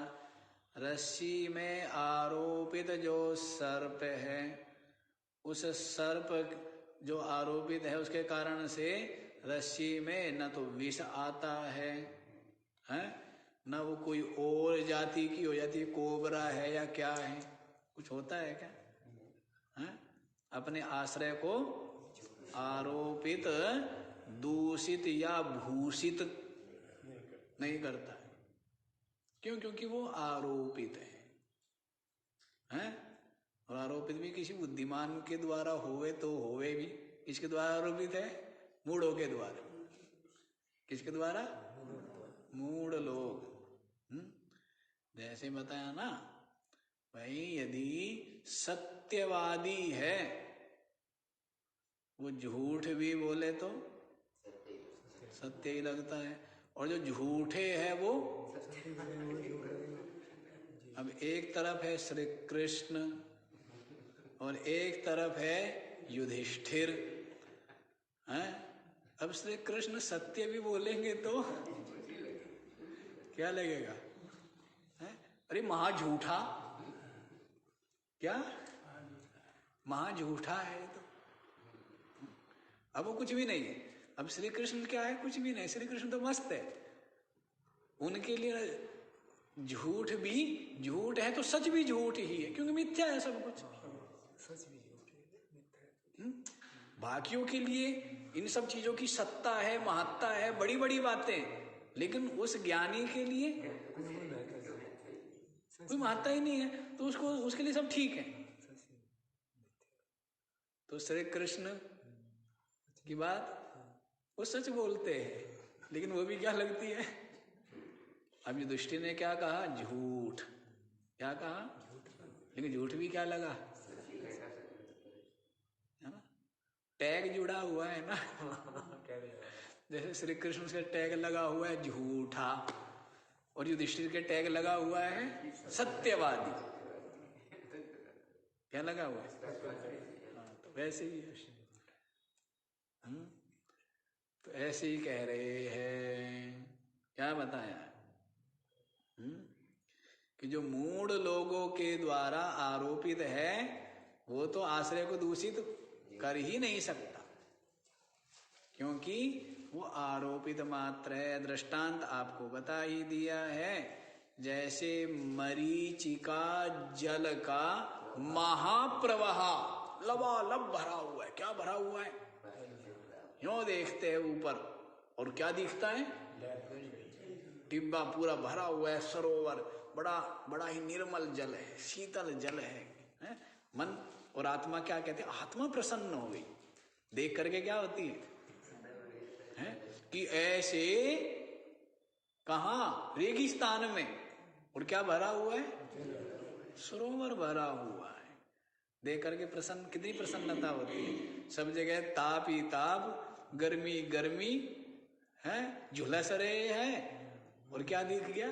रस्सी में आरोपित जो सर्प है, उस सर्प जो आरोपित है उसके कारण से रस्सी में न तो विष आता है, हैं? न वो कोई और जाति की हो जाती है, कोबरा है या क्या है, कुछ होता है क्या, हैं? अपने आश्रय को आरोपित दूषित या भूषित नहीं करता है। क्यों? क्योंकि वो आरोपित है, हैं? और आरोपित भी किसी बुद्धिमान के द्वारा होवे तो होवे भी, किसके द्वारा आरोपित है, मूढ़ों के द्वारा। किसके द्वारा, मूढ़ लोग। जैसे बताया ना भाई, यदि सत्यवादी है वो झूठ भी बोले तो सत्य ही लगता है, और जो झूठे है वो, अब एक तरफ है श्री कृष्ण और एक तरफ है युधिष्ठिर, हैं? अब श्री कृष्ण सत्य भी बोलेंगे तो क्या लगेगा? है? अरे महा झूठा, क्या महा झूठा है तो। अब वो कुछ भी नहीं है। अब श्री कृष्ण क्या है? कुछ भी नहीं। श्री कृष्ण तो मस्त है। उनके लिए झूठ भी झूठ है तो सच भी झूठ ही है, क्योंकि मिथ्या है सब कुछ। सच भी झूठ है। बाकियों के लिए इन सब चीजों की सत्ता है, महत्ता है, बड़ी बड़ी बातें, लेकिन उस ज्ञानी के लिए कोई महत्ता ही नहीं है, तो उसको उसके लिए सब ठीक है। तो श्री कृष्ण की बात वो सच बोलते हैं, लेकिन वो भी क्या लगती है? अब युधिष्ठिर ने क्या कहा? झूठ। क्या कहा? लेकिन झूठ भी क्या लगा? है ना, टैग जुड़ा हुआ है ना। जैसे श्री कृष्ण से टैग लगा हुआ है झूठा, और युधिष्ठिर के टैग लगा हुआ है सत्यवादी। क्या लगा हुआ है? तो वैसे ही तो ऐसे ही कह रहे हैं। क्या बताया? कि जो मूढ़ लोगों के द्वारा आरोपित है वो तो आश्रय को दूषित कर ही नहीं सकता, क्योंकि वो आरोपित मात्र है। दृष्टांत आपको बता ही दिया है। जैसे मरीचिका जल का महाप्रवाह लबालब भरा हुआ है। क्या भरा हुआ है? यूं देखते हैं ऊपर और क्या दिखता है? डिब्बा पूरा भरा हुआ है, सरोवर बड़ा ही निर्मल जल है, शीतल जल है? मन और आत्मा क्या कहते हैं? आत्मा प्रसन्न हो गई देख करके। क्या होती है? कि ऐसे कहाँ? रेगिस्तान में। और क्या भरा हुआ है? सरोवर भरा हुआ है। देख करके प्रसन्न, कितनी प्रसन्नता होती है। सब जगह ताप ही ताप, गर्मी गर्मी है, झुलस रहे हैं, और क्या दिख गया?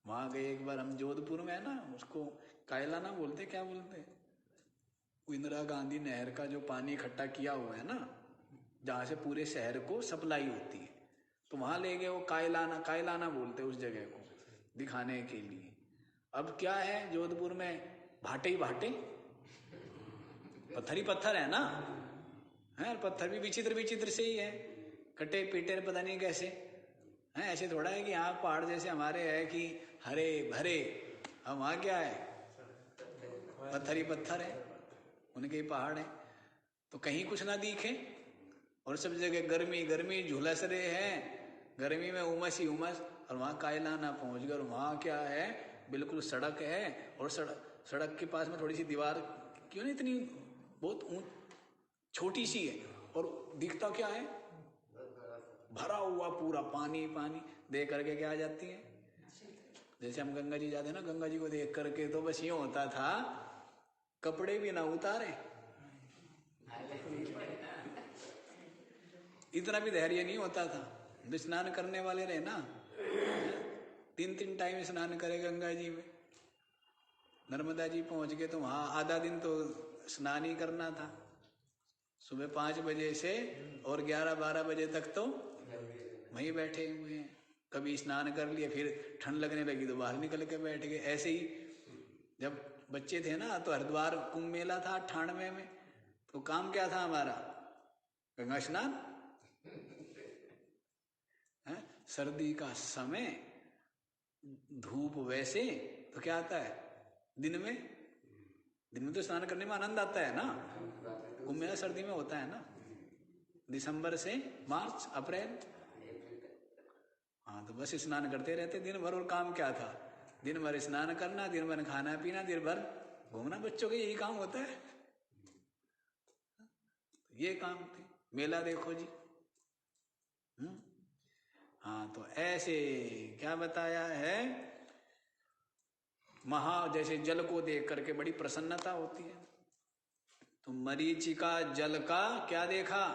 वहां गए एक बार हम, जोधपुर में है ना, उसको कायलाना बोलते, क्या बोलते? इंदिरा गांधी नहर का जो पानी इकट्ठा किया हुआ है ना, जहां से पूरे शहर को सप्लाई होती है, तो वहां ले गए वो कायलाना बोलते उस जगह को दिखाने के लिए। अब क्या है जोधपुर में? भाटे ही भाटे, पत्थर ही पत्थर है ना, है? पत्थर भी विचित्र से ही है, कटे पीटे पता नहीं कैसे है। ऐसे थोड़ा है कि यहाँ पहाड़ जैसे हमारे है कि हरे भरे। हम वहाँ क्या है? पत्थर ही पत्थर है, उनके ही पहाड़ है। तो कहीं कुछ ना दिखे, और सब जगह गर्मी गर्मी, झुलस रहे हैं, गर्मी में उमस ही उमस। और वहाँ कायलाना पहुंच गए, और वहाँ क्या है? बिल्कुल सड़क है, और सड़क के पास में थोड़ी सी दीवार, क्यों नहीं इतनी, बहुत छोटी सी है, और दिखता क्या है? भरा हुआ पूरा पानी पानी। देख करके क्या आ जाती है? जैसे हम गंगा जी जाते हैं ना, गंगा जी को देख करके तो बस यूं होता था, कपड़े भी ना उतारे, इतना भी धैर्य नहीं होता था। स्नान करने वाले रहे ना, 3 टाइम स्नान करे गंगा जी में। नर्मदा जी पहुंच गए तो वहां आधा दिन तो स्नान ही करना था, सुबह 5 बजे से और 11-12 बजे तक तो वहीं बैठे हुए हैं। कभी स्नान कर लिया, फिर ठंड लगने लगी तो बाहर निकल के बैठ गए। ऐसे ही जब बच्चे थे ना, तो हरिद्वार कुंभ मेला था 98 में, तो काम क्या था हमारा? गंगा स्नान। सर्दी का समय, धूप वैसे, तो क्या आता है? दिन में तो स्नान करने में आनंद आता है ना। कुंभ मेला सर्दी में होता है ना, दिसंबर से मार्च अप्रैल। हाँ, तो बस स्नान करते रहते दिन भर। और काम क्या था? दिन भर स्नान करना, दिन भर खाना पीना, दिन भर घूमना। बच्चों के यही काम होता है, ये काम थे। मेला देखो जी। हाँ, तो ऐसे क्या बताया है? जैसे जल को देख करके बड़ी प्रसन्नता होती है। तो मरीचिका जल का क्या देखा?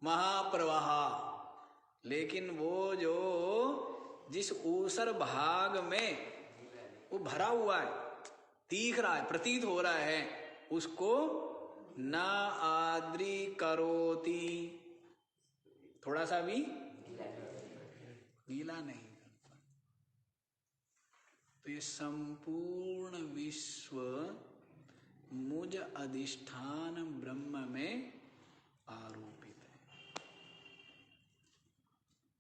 महाप्रवाह। लेकिन वो जो जिस ऊसर भाग में वो भरा हुआ है, दिख रहा है, प्रतीत हो रहा है, उसको ना आद्री करोती, थोड़ा सा भी गीला नहीं करता। तो ये संपूर्ण विश्व मुझ अधिष्ठान ब्रह्म में आरोपित है।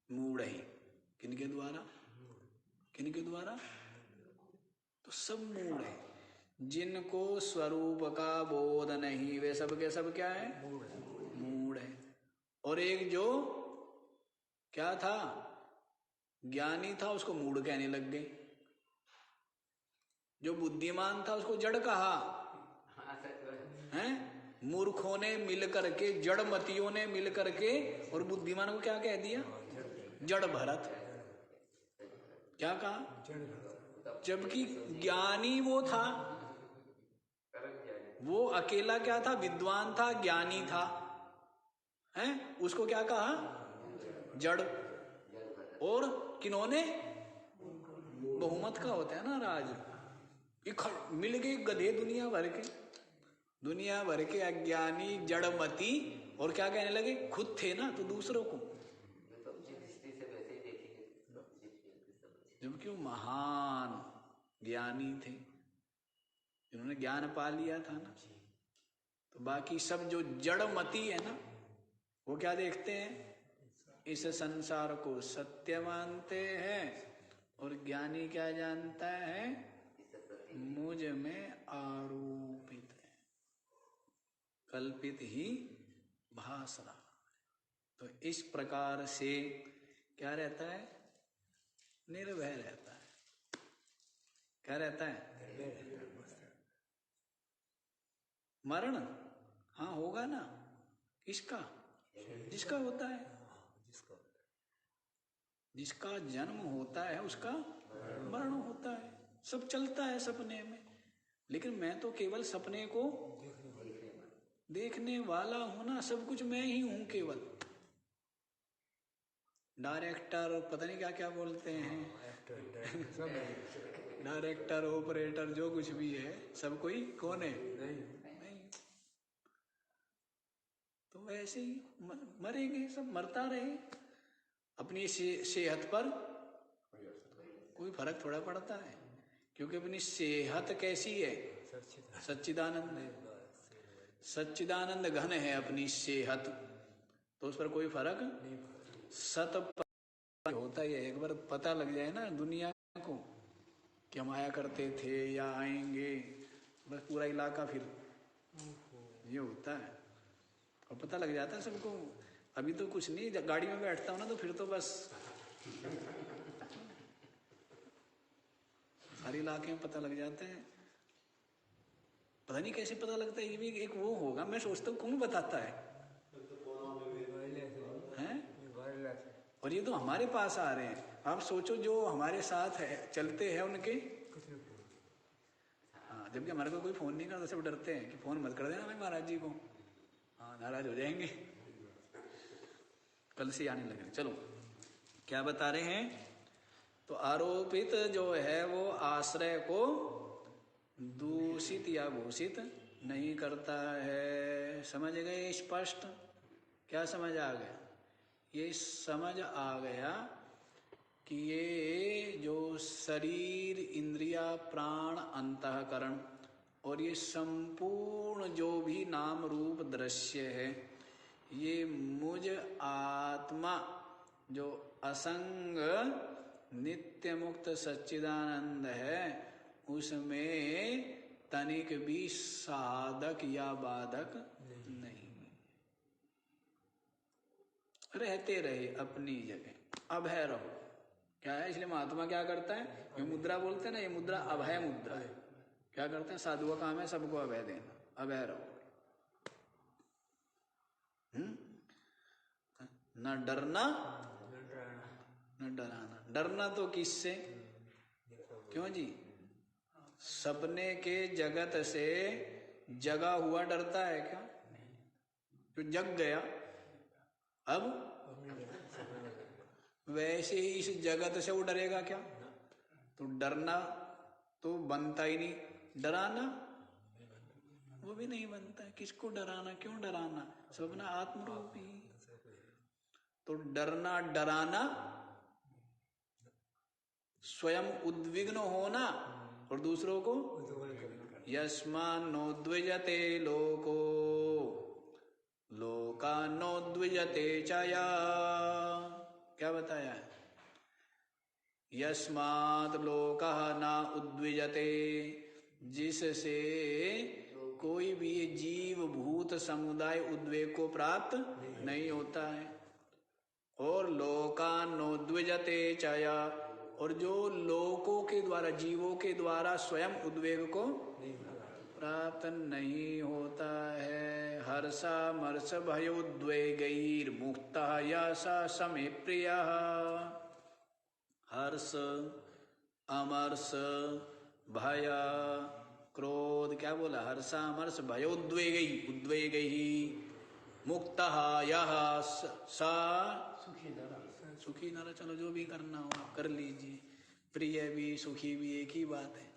मूढ़ ही किनके द्वारा? किनके द्वारा? तो सब मूढ़ है। जिनको स्वरूप का बोध नहीं, वे सब के सब क्या है? मूढ़ है। और एक जो क्या था? ज्ञानी था, उसको मूढ़ कहने लग गए। जो बुद्धिमान था उसको जड़ कहा हैं? मूर्खों ने मिल करके, जड़मतियों ने मिल करके और बुद्धिमान को क्या कह दिया? जड़ भरत। क्या कहा? जबकि ज्ञानी वो था, वो अकेला क्या था? विद्वान था, ज्ञानी था, हैं? उसको क्या कहा? जड़। और किन्होंने? बहुमत का होता है ना राज, मिल गए गधे दुनिया भर के, दुनिया भर के अज्ञानी जड़मती, और क्या कहने लगे? खुद थे ना तो दूसरों को, जबकि वो महान ज्ञानी थे, जिन्होंने ज्ञान पा लिया था ना। तो बाकी सब जो जड़मती है ना, वो क्या देखते हैं? इस संसार को सत्य मानते हैं। और ज्ञानी क्या जानता है? मुझ में आरोपित है, कल्पित ही भास रहा है। तो इस प्रकार से क्या रहता है? निर्भय रहता है। क्या रहता है? मरण हाँ होगा ना। किसका? जिसका होता है, जिसका जन्म होता है उसका मरण होता है। सब चलता है सपने में, लेकिन मैं तो केवल सपने को देखने वाला हूं ना। सब कुछ मैं ही हूं केवल। डायरेक्टर, पता नहीं क्या क्या बोलते हैं, डायरेक्टर, ऑपरेटर, जो कुछ भी है, सब कोई कौन है? नहीं। तो वैसे ही मरेंगे सब, मरता रहे। अपनी सेहत पर कोई फर्क थोड़ा पड़ता है, क्योंकि अपनी सेहत कैसी है? सच्चिदानंद है, सच्चिदानंद घन है अपनी सेहत, तो उस पर कोई फर्क नहीं। सत होता ही है। एक बार पता लग जाए ना दुनिया को कि हम आया करते थे या आएंगे, बस पूरा इलाका फिर ये होता है। और पता लग जाता है सबको। अभी तो कुछ नहीं, गाड़ी में बैठता हूँ ना तो फिर तो बस सारे इलाके में पता लग जाता है। पता नहीं कैसे पता लगता है, ये भी एक वो होगा। मैं सोचता हूँ कौन बताता है? और ये तो हमारे पास आ रहे हैं। आप सोचो जो हमारे साथ है, चलते हैं उनके, हाँ, जबकि हमारे को कोई फोन नहीं करता, सब डरते हैं कि फोन मत कर देना भाई महाराज जी को, हाँ नाराज हो जाएंगे, कल से आने लगे। चलो क्या बता रहे हैं? तो आरोपित जो है वो आश्रय को दूषित या भूषित नहीं करता है। समझ गए? स्पष्ट? क्या समझ आ गया? ये समझ आ गया कि ये जो शरीर, इंद्रिया, प्राण, अंतःकरण और ये संपूर्ण जो भी नाम रूप दृश्य है, ये मुझ आत्मा जो असंग नित्य मुक्त सच्चिदानंद है, उसमें तनिक भी साधक या बाधक नहीं, रहते रहे अपनी जगह, अभय रहो। क्या है? इसलिए महात्मा क्या करता है? ये मुद्रा बोलते हैं ना, ये मुद्रा अभय मुद्रा है। क्या करते हैं? साधु का काम है सबको अभय देना, अभय रहो। न डरना न डराना। डरना तो किससे? क्यों जी? सपने के जगत से जगा हुआ डरता है क्या? जो जग गया, अब वैसे ही इस जगत से वो डरेगा क्या? तो डरना तो बनता ही नहीं, डराना वो भी नहीं बनता है। किसको डराना? क्यों डराना? सब अपना आत्मरूप ही। तो डरना डराना स्वयं उद्विग्न होना और दूसरों को यस्मान्नोद्विजते लोको लोकान्नोद्विजते चया। क्या बताया है? यस्मात् लोकः न उद्विजते, जिससे कोई भी जीव भूत समुदाय उद्वेग को प्राप्त नहीं होता है। और लोकान्नोद्विजते चया, और जो लोकों के द्वारा जीवों के द्वारा स्वयं उद्वेग को प्राप्त नहीं होता है। हर्षामर्ष भयोद्वेगैर्मुक्तः यः स मे प्रियः। हर्ष, अमर्ष, भय, क्रोध, क्या बोला? हर्षामर्ष भयोद्वेगै, उद्वेगै मुक्तः यः स सुखी नर। चलो जो भी करना हो आप कर लीजिए, प्रिय भी सुखी भी एक ही बात है।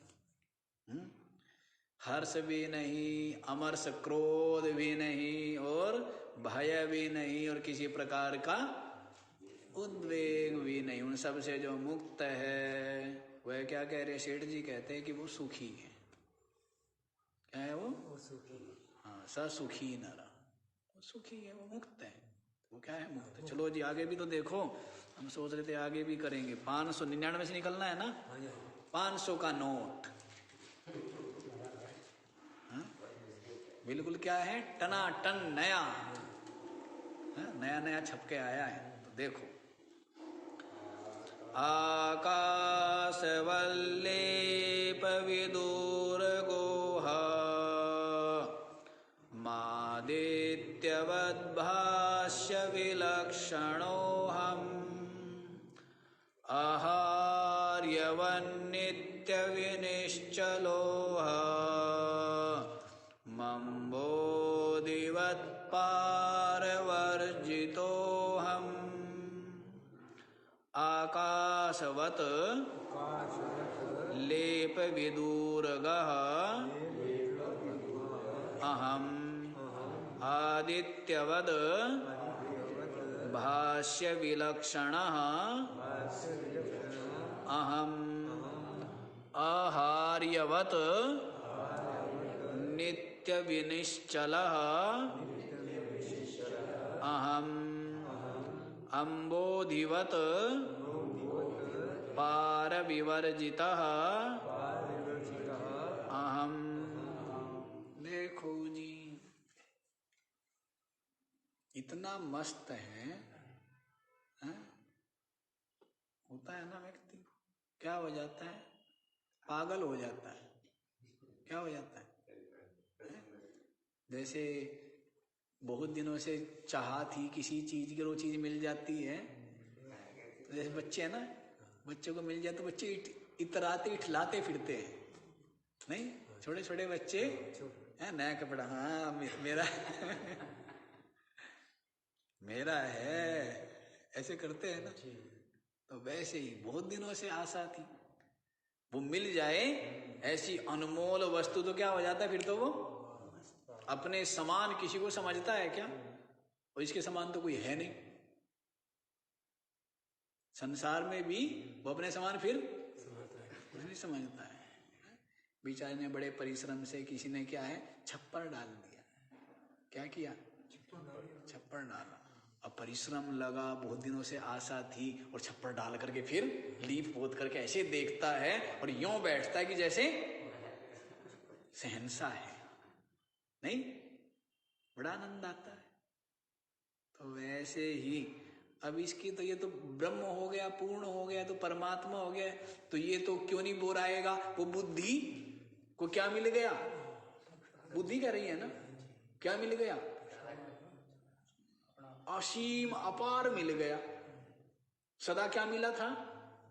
हर्ष भी नहीं, अमर्ष क्रोध भी नहीं, और भय भी नहीं, और किसी प्रकार का उद्वेग भी नहीं। उन सब से जो मुक्त है वह क्या कह रहे? सेठ जी कहते हैं कि वो सुखी है। क्या है वो? सुखी। हाँ, स सुखी नर, वो सुखी है, वो मुक्त है। वो क्या है? मुक्त। चलो जी आगे भी तो देखो, हम सोच रहे थे आगे भी करेंगे। 599 से निकलना है ना? 500 का नोट। हाँ? बिल्कुल क्या है? टनाटन नया, नया नया छप के आया है। तो देखो, आकाशवल्लेप विदूरगोः मादित्यवद्भाष्य विलक्षणोऽहम् आहार्यवन्नित्यविनिश्चलोऽह मम्बोधिवत्पारवर्जितोऽहम्। आकाशवत् लेप विदूरगः अहम् आदित्यवद भाष्य विलक्षणः अहम् आहार्यवत् नित्य विनिश्चलः अहम् अम्बोधिवत् पार विवर्जितः अहम्। देखो जी, इतना मस्त है, होता है ना व्यक्ति, क्या हो जाता है? पागल हो जाता है। क्या हो जाता है? जैसे बहुत दिनों से चाह थी किसी चीज की, वो चीज मिल जाती है। जैसे बच्चे है ना, बच्चे को मिल जाए तो बच्चे इतराते इठलाते फिरते हैं, नहीं? छोटे छोटे बच्चे है, नया कपड़ा, हाँ मेरा मेरा है, ऐसे करते हैं ना। तो वैसे ही बहुत दिनों से आशा थी, वो मिल जाए ऐसी अनमोल वस्तु, तो क्या हो जाता है फिर? तो वो अपने समान किसी को समझता है क्या? और इसके समान तो कोई है नहीं संसार में भी। वो अपने समान फिर नहीं समझता है। बेचारे ने बड़े परिश्रम से, किसी ने क्या है, छप्पर डाल दिया। क्या किया? छप्पर डाला। अब परिश्रम लगा, बहुत दिनों से आशा थी, और छप्पर डाल करके फिर लीप पोत करके ऐसे देखता है और यूं बैठता है कि जैसे शहंशाह है, नहीं? बड़ा आनंद आता है। तो वैसे ही अब इसकी तो, ये तो ब्रह्म हो गया, पूर्ण हो गया, तो परमात्मा हो गया, तो ये तो क्यों नहीं बोराएगा? वो बुद्धि को क्या मिल गया? बुद्धि कह रही है ना, क्या मिल गया? असीम अपार मिल गया। सदा क्या मिला था?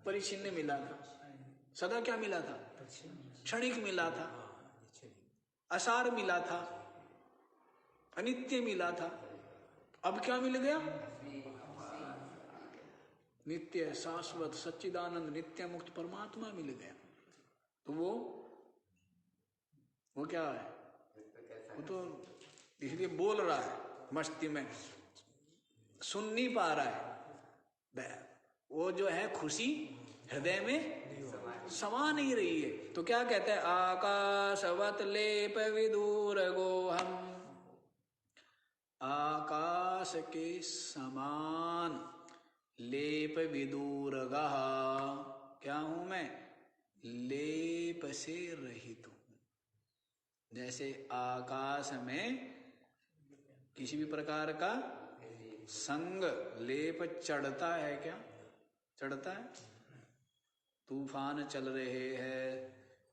परिच्छिन्न मिला था। सदा क्या मिला था? क्षणिक मिला था, असार मिला था, अनित्य मिला था। अब क्या मिल गया? नित्य शाश्वत सच्चिदानंद नित्य मुक्त परमात्मा मिल गया। तो वो क्या है? वो तो इसलिए बोल रहा है मस्ती में, सुन नहीं पा रहा है। वो जो है खुशी हृदय में समान ही रही है। तो क्या कहते हैं, आकाशवत लेप विदूर गोहम, आकाश के समान लेप विदूर गह, क्या हूं मैं, लेप से रहित हूं। जैसे आकाश में किसी भी प्रकार का संग लेप चढ़ता है, क्या चढ़ता है? तूफान चल रहे हैं,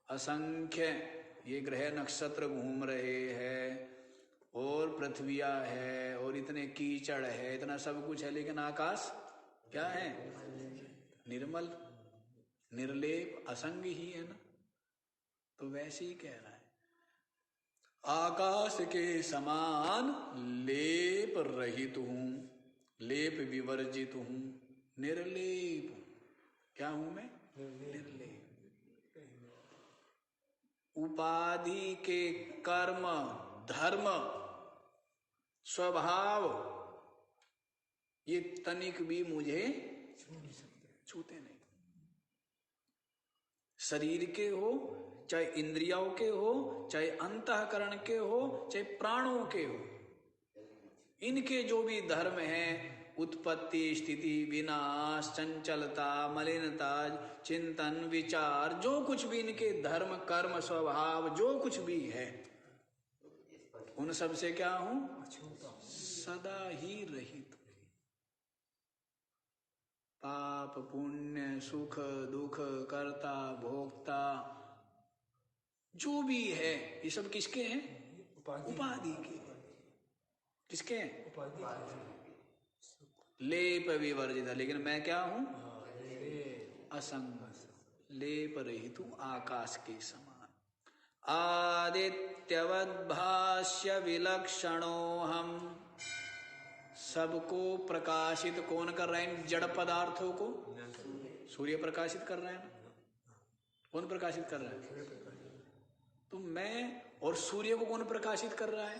असंख्य ये ग्रह नक्षत्र घूम रहे हैं, और पृथ्विया है, और इतने कीचड़ है, इतना सब कुछ है, लेकिन आकाश क्या है, निर्मल निर्लेप असंग ही है ना। तो वैसे ही कह रहा है, आकाश के समान लेप रहित हूं, लेप विवर्जित हूं, निर्लेप हूं। क्या हूं मैं, निर्लेप। उपाधि के कर्म धर्म स्वभाव ये तनिक भी मुझे छूते नहीं। शरीर के हो, चाहे इंद्रियों के हो, चाहे अंतःकरण के हो, चाहे प्राणों के हो, इनके जो भी धर्म हैं, उत्पत्ति स्थिति विनाश चंचलता मलिनता चिंतन विचार, जो कुछ भी इनके धर्म कर्म स्वभाव जो कुछ भी है, उन सब से क्या हूं, सदा ही रहित। पाप पुण्य सुख दुख कर्ता भोक्ता जो भी है, ये सब किसके हैं, उपाधि के। किसके हैं, लेप विवर्जित। लेकिन मैं क्या हूं, असंग, लेप रहित हूं, आकाश के समान। आदित्यवद भाष्य विलक्षणो हम, सबको प्रकाशित कौन कर रहा है, जड़ पदार्थों को सूर्य प्रकाशित कर रहा है ना। कौन प्रकाशित कर रहा है, तो मैं, और सूर्य को कौन प्रकाशित कर रहा है,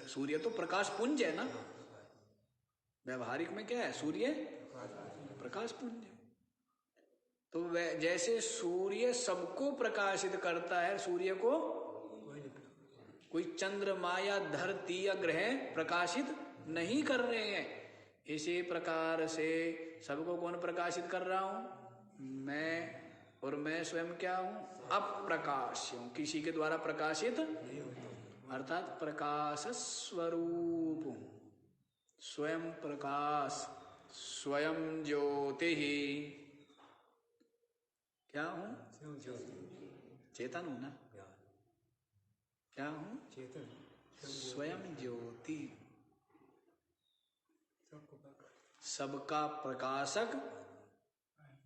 सूर्य तो प्रकाश पुंज है ना। व्यवहारिक में क्या है, सूर्य प्रकाश पुंज है। तो जैसे सूर्य सबको प्रकाशित करता है, सूर्य को कोई चंद्रमा या धरती या ग्रह प्रकाशित नहीं कर रहे हैं। इसी प्रकार से सबको कौन प्रकाशित कर रहा हूं, मैं, और मैं स्वयं क्या हूं, अप्रकाश्य हूं, किसी के द्वारा प्रकाशित, अर्थात प्रकाश स्वरूप हूं, स्वयं प्रकाश, स्वयं ज्योति ही। क्या हूं, चेतन हूं ना। क्या हूं, चेतन, स्वयं ज्योति, सबका प्रकाशक,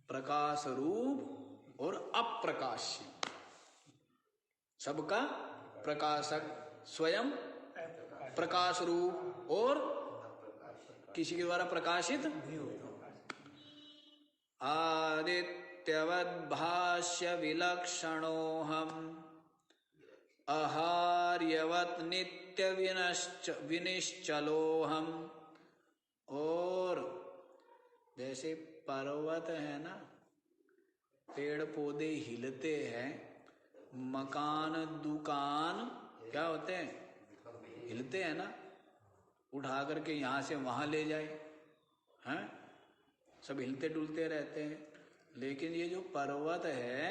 प्रकाश रूप और अप्रकाश्य। सबका प्रकाशक, स्वयं प्रकाश रूप और किसी के द्वारा प्रकाशित। आदित्यवद भाष्य विलक्षणो हम, आहार्यवत नित्य विनिश्चलो हम। और जैसे पर्वत है ना, पेड़ पौधे हिलते हैं, मकान दुकान क्या होते हैं, हिलते हैं ना, उठा करके यहां से वहां ले जाए, हैं, सब हिलते डुलते रहते हैं। लेकिन ये जो पर्वत है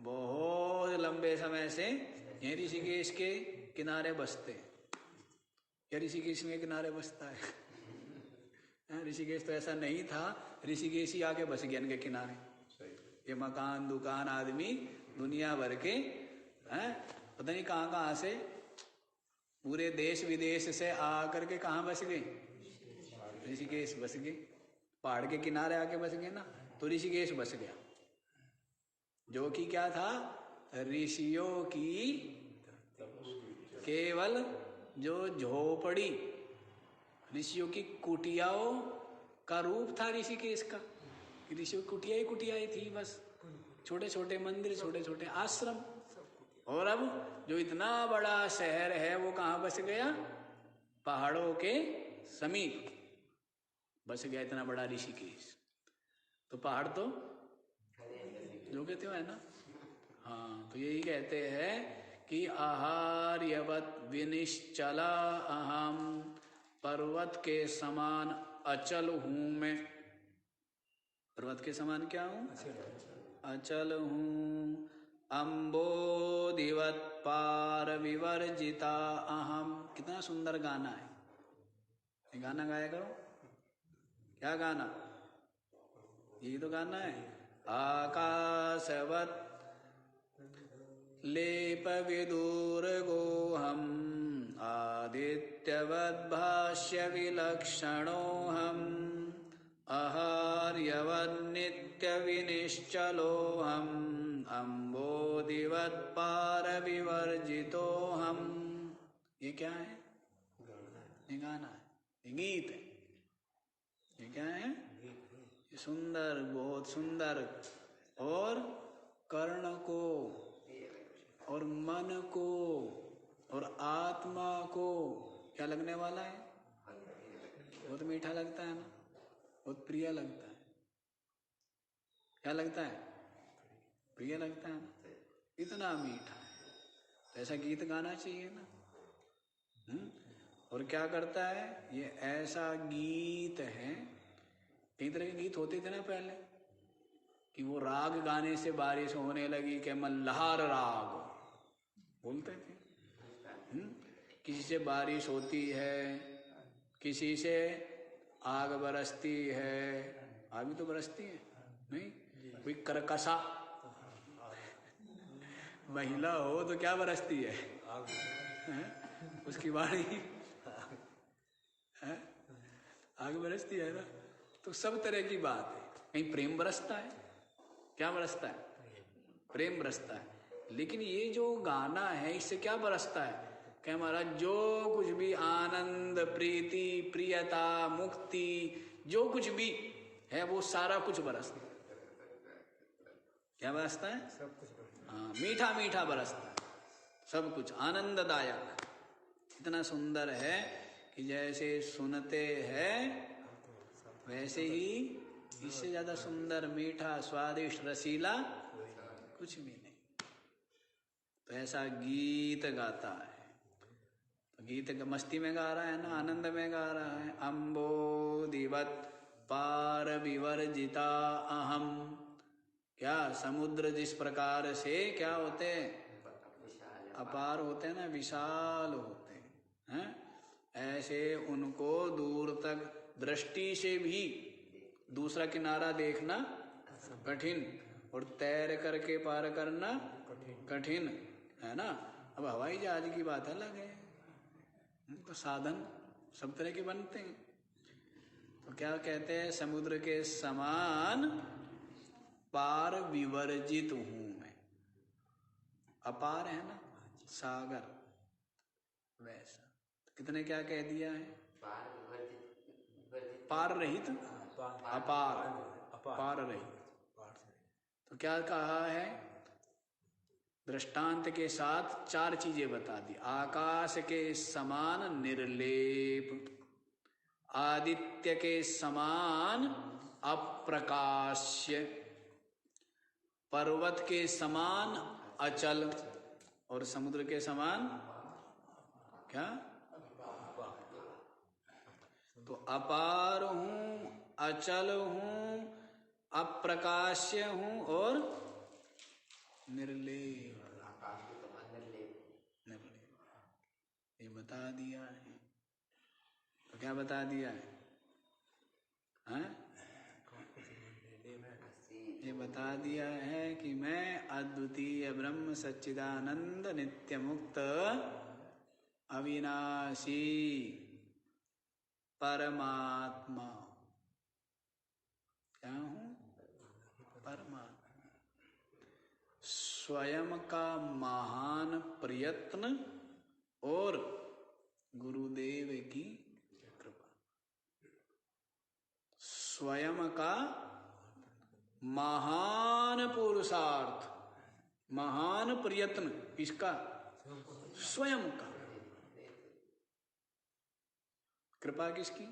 बहुत लंबे समय से ये ऋषिकेश के किनारे बसते हैं, या ऋषिकेश में किनारे बसता है। ऋषिकेश तो ऐसा नहीं था, ऋषिकेश ही आके बस गया इनके किनारे। ये मकान दुकान आदमी दुनिया भर के हैं, पता नहीं कहाँ कहाँ से, पूरे देश विदेश से आकर के कहाँ बस गए, ऋषिकेश बस गए। पहाड़ के किनारे आके बस गए ना, तो ऋषिकेश बस गया, जो कि क्या था, ऋषियों की केवल जो झोपड़ी, ऋषियों की कुटियाओं का रूप था ऋषिकेश का। ऋषियों की कुटिया ही कुटिया ही थी बस, छोटे छोटे मंदिर, छोटे छोटे आश्रम। और अब जो इतना बड़ा शहर है वो कहाँ बस गया, पहाड़ों के समीप बस गया इतना बड़ा ऋषिकेश। तो पहाड़ तो जो कहते हो है ना। हाँ, तो यही कहते हैं कि आहार्यवत विनिश्चला अहम, पर्वत के समान अचल हूं मैं। पर्वत के समान क्या हूं? अचल हूं। अम्बोधिवत पार विवर्जिता अहम। कितना सुंदर गाना है, ये गाना गाया करो। क्या गाना? यही तो गाना है। आकाशवत लेप विदूरगोहम, आदित्यवद भाष्य विलक्षणोहम, आहार्यवद नित्य विनिश्चलोहम, अम्बोधिवत पार विवर्जितोहम। ये क्या है? ये गाना है, ये गीत है। ये क्या है? ये सुंदर, बहुत सुंदर। और कर्ण को और मन को और आत्मा को क्या लगने वाला है? बहुत मीठा लगता है ना, बहुत प्रिय लगता है। क्या लगता है? प्रिय लगता है ना, इतना मीठा है। तो ऐसा गीत गाना चाहिए ना। और क्या करता है ये? ऐसा गीत है, कई तरह के गीत होते थे ना पहले, कि वो राग गाने से बारिश होने लगी, कि मल्हार राग बोलते थे। किसी से बारिश होती है, किसी से आग बरसती है। आग भी तो बरसती है नहीं? कोई कर्कशा महिला हो तो क्या बरसती है? उसकी वाणी आग बरसती है ना। तो सब तरह की बात है। कहीं प्रेम बरसता है। क्या बरसता है? प्रेम बरसता है। लेकिन ये जो गाना है, इससे क्या बरसता है? क्या महाराज, जो कुछ भी आनंद, प्रीति, प्रियता, मुक्ति, जो कुछ भी है वो सारा कुछ बरसता है। क्या बरसता है? सब कुछ। हाँ, मीठा मीठा बरसता है सब कुछ, आनंददायक। इतना सुंदर है कि जैसे सुनते हैं वैसे ही, इससे ज्यादा सुंदर, मीठा, स्वादिष्ट, रसीला कुछ भी नहीं। तो ऐसा गीत गाता है। तो गीत मस्ती में गा रहा है ना, आनंद में गा रहा है। अम्बोधिवत पार विवर्जिता अहम। क्या समुद्र जिस प्रकार से क्या होते हैं? अपार होते हैं ना, विशाल होते हैं। ऐसे उनको दूर तक दृष्टि से भी दूसरा किनारा देखना कठिन, और तैर करके पार करना कठिन है ना। अब हवाई जहाज की बात अलग है, तो साधन सब तरह के बनते हैं। तो क्या कहते हैं? समुद्र के समान पार विवर्जित हूं मैं। अपार है ना, सागर, वैसा। तो कितने क्या कह दिया है? पार रहित, अपार, पार रहित। तो क्या कहा है? दृष्टांत के साथ चार चीजें बता दी। आकाश के समान निर्लेप, आदित्य के समान अप्रकाश्य, पर्वत के समान अचल, और समुद्र के समान क्या? तो अपार हूं, अचल हूं, अप्रकाश्य हूं और निर्लेप। ये बता दिया है। तो क्या बता दिया है? ये बता दिया है कि मैं अद्वितीय ब्रह्म सच्चिदानंद नित्य मुक्त अविनाशी परमात्मा क्या हूं? परमात्मा। स्वयं का महान प्रयत्न और गुरुदेव की कृपा। स्वयं का महान पुरुषार्थ, महान प्रयत्न, किसका? स्वयं का। कृपा किसकी?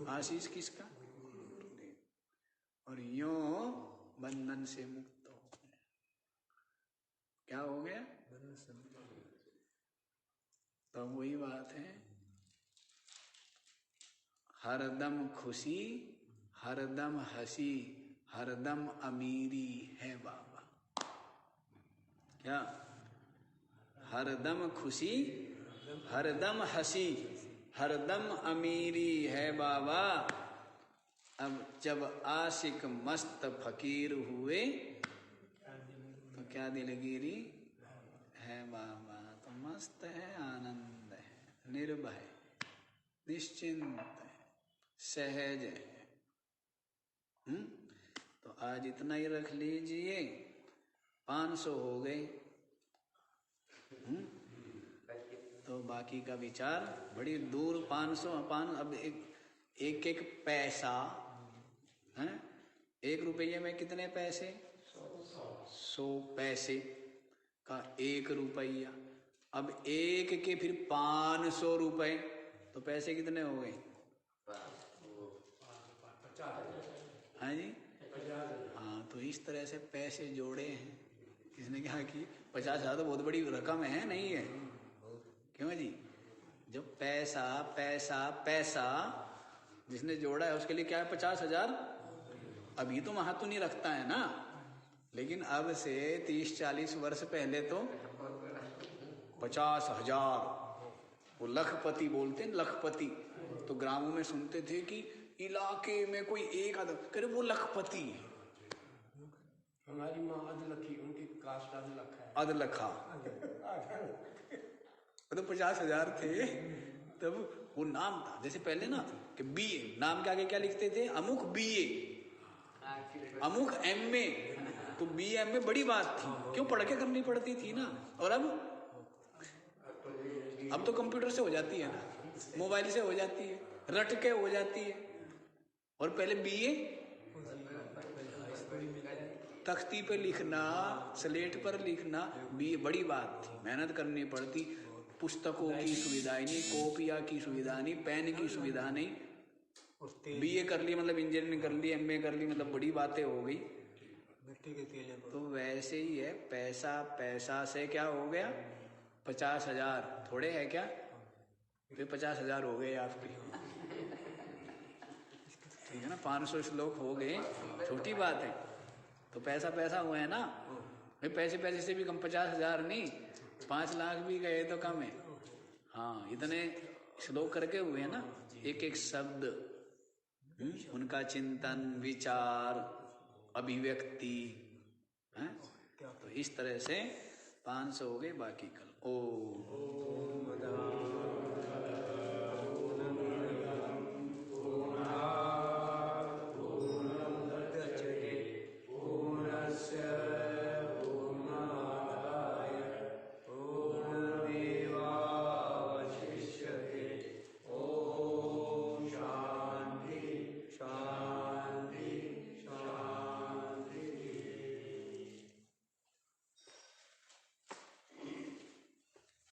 आशीष किसका? गुरुदेव। और यों बंधन से मुक्त हो गए। क्या हो गया? तो वही बात है, हरदम खुशी, हरदम हंसी, हरदम अमीरी है बाबा। क्या? हरदम खुशी, हरदम हंसी, हरदम अमीरी है बाबा। अब जब आशिक मस्त फकीर हुए तो क्या दिलगिरी है बाबा। तो मस्त है, आनंद है, निर्भय, निश्चिंत है, सहज है। तो आज इतना ही रख लीजिए, 500 हो गए। तो बाकी का विचार बड़ी दूर 500 अब एक पैसा है। 1 रुपये में कितने पैसे? 100 पैसे का 1 रुपया। अब 1 के फिर 500 रुपए, तो पैसे कितने हो गए? हाँ जी, हाँ। तो इस तरह से पैसे जोड़े हैं। किसने कहा कि 50,000 तो बहुत बड़ी रकम है, नहीं है? क्यों जी? जो पैसा पैसा पैसा जिसने जोड़ा है उसके लिए क्या है? 50,000। अभी तो महत्व नहीं रखता है ना, लेकिन अब से 30-40 वर्ष पहले तो 50,000, वो लखपति बोलते हैं, लखपति। तो ग्रामों में सुनते थे कि इलाके में कोई एक आदमी करे वो लखपति है। हमारी माँ अधलखी, उनकी कास्ट अधलखा है। अधलखा तो 50,000 थे तब वो नाम था। जैसे पहले ना कि BA नाम के आगे क्या लिखते थे? अमुक BA, अमुक MA। तो BA बड़ी बात थी, क्यों? पढ़ के करनी पड़ती थी ना। और अब तो कंप्यूटर से हो जाती है ना, मोबाइल से हो जाती है, रट के हो जाती है। और पहले BA तख्ती पे लिखना, स्लेट पर लिखना, BA बड़ी बात थी, मेहनत करनी पड़ती। पुस्तकों की सुविधा नहीं, कॉपिया की सुविधा नहीं, पेन की सुविधा नहीं। BA कर ली मतलब इंजीनियरिंग कर ली, MA कर ली मतलब बड़ी बातें हो गई। तो वैसे ही है, पैसा पैसा से क्या हो गया? 50,000 थोड़े है क्या? तो 50,000 हो गए आपके, ठीक है ना? 500 श्लोक हो गए, छोटी बात है। तो पैसा पैसा हुआ है ना भाई, पैसे पैसे से भी कम। 50,000 नहीं, 5 लाख भी गए तो कम है। हाँ, इतने श्लोक करके हुए हैं ना, एक एक शब्द, उनका चिंतन, विचार, अभिव्यक्ति है। तो इस तरह से 500 हो गए, बाकी कल। ओ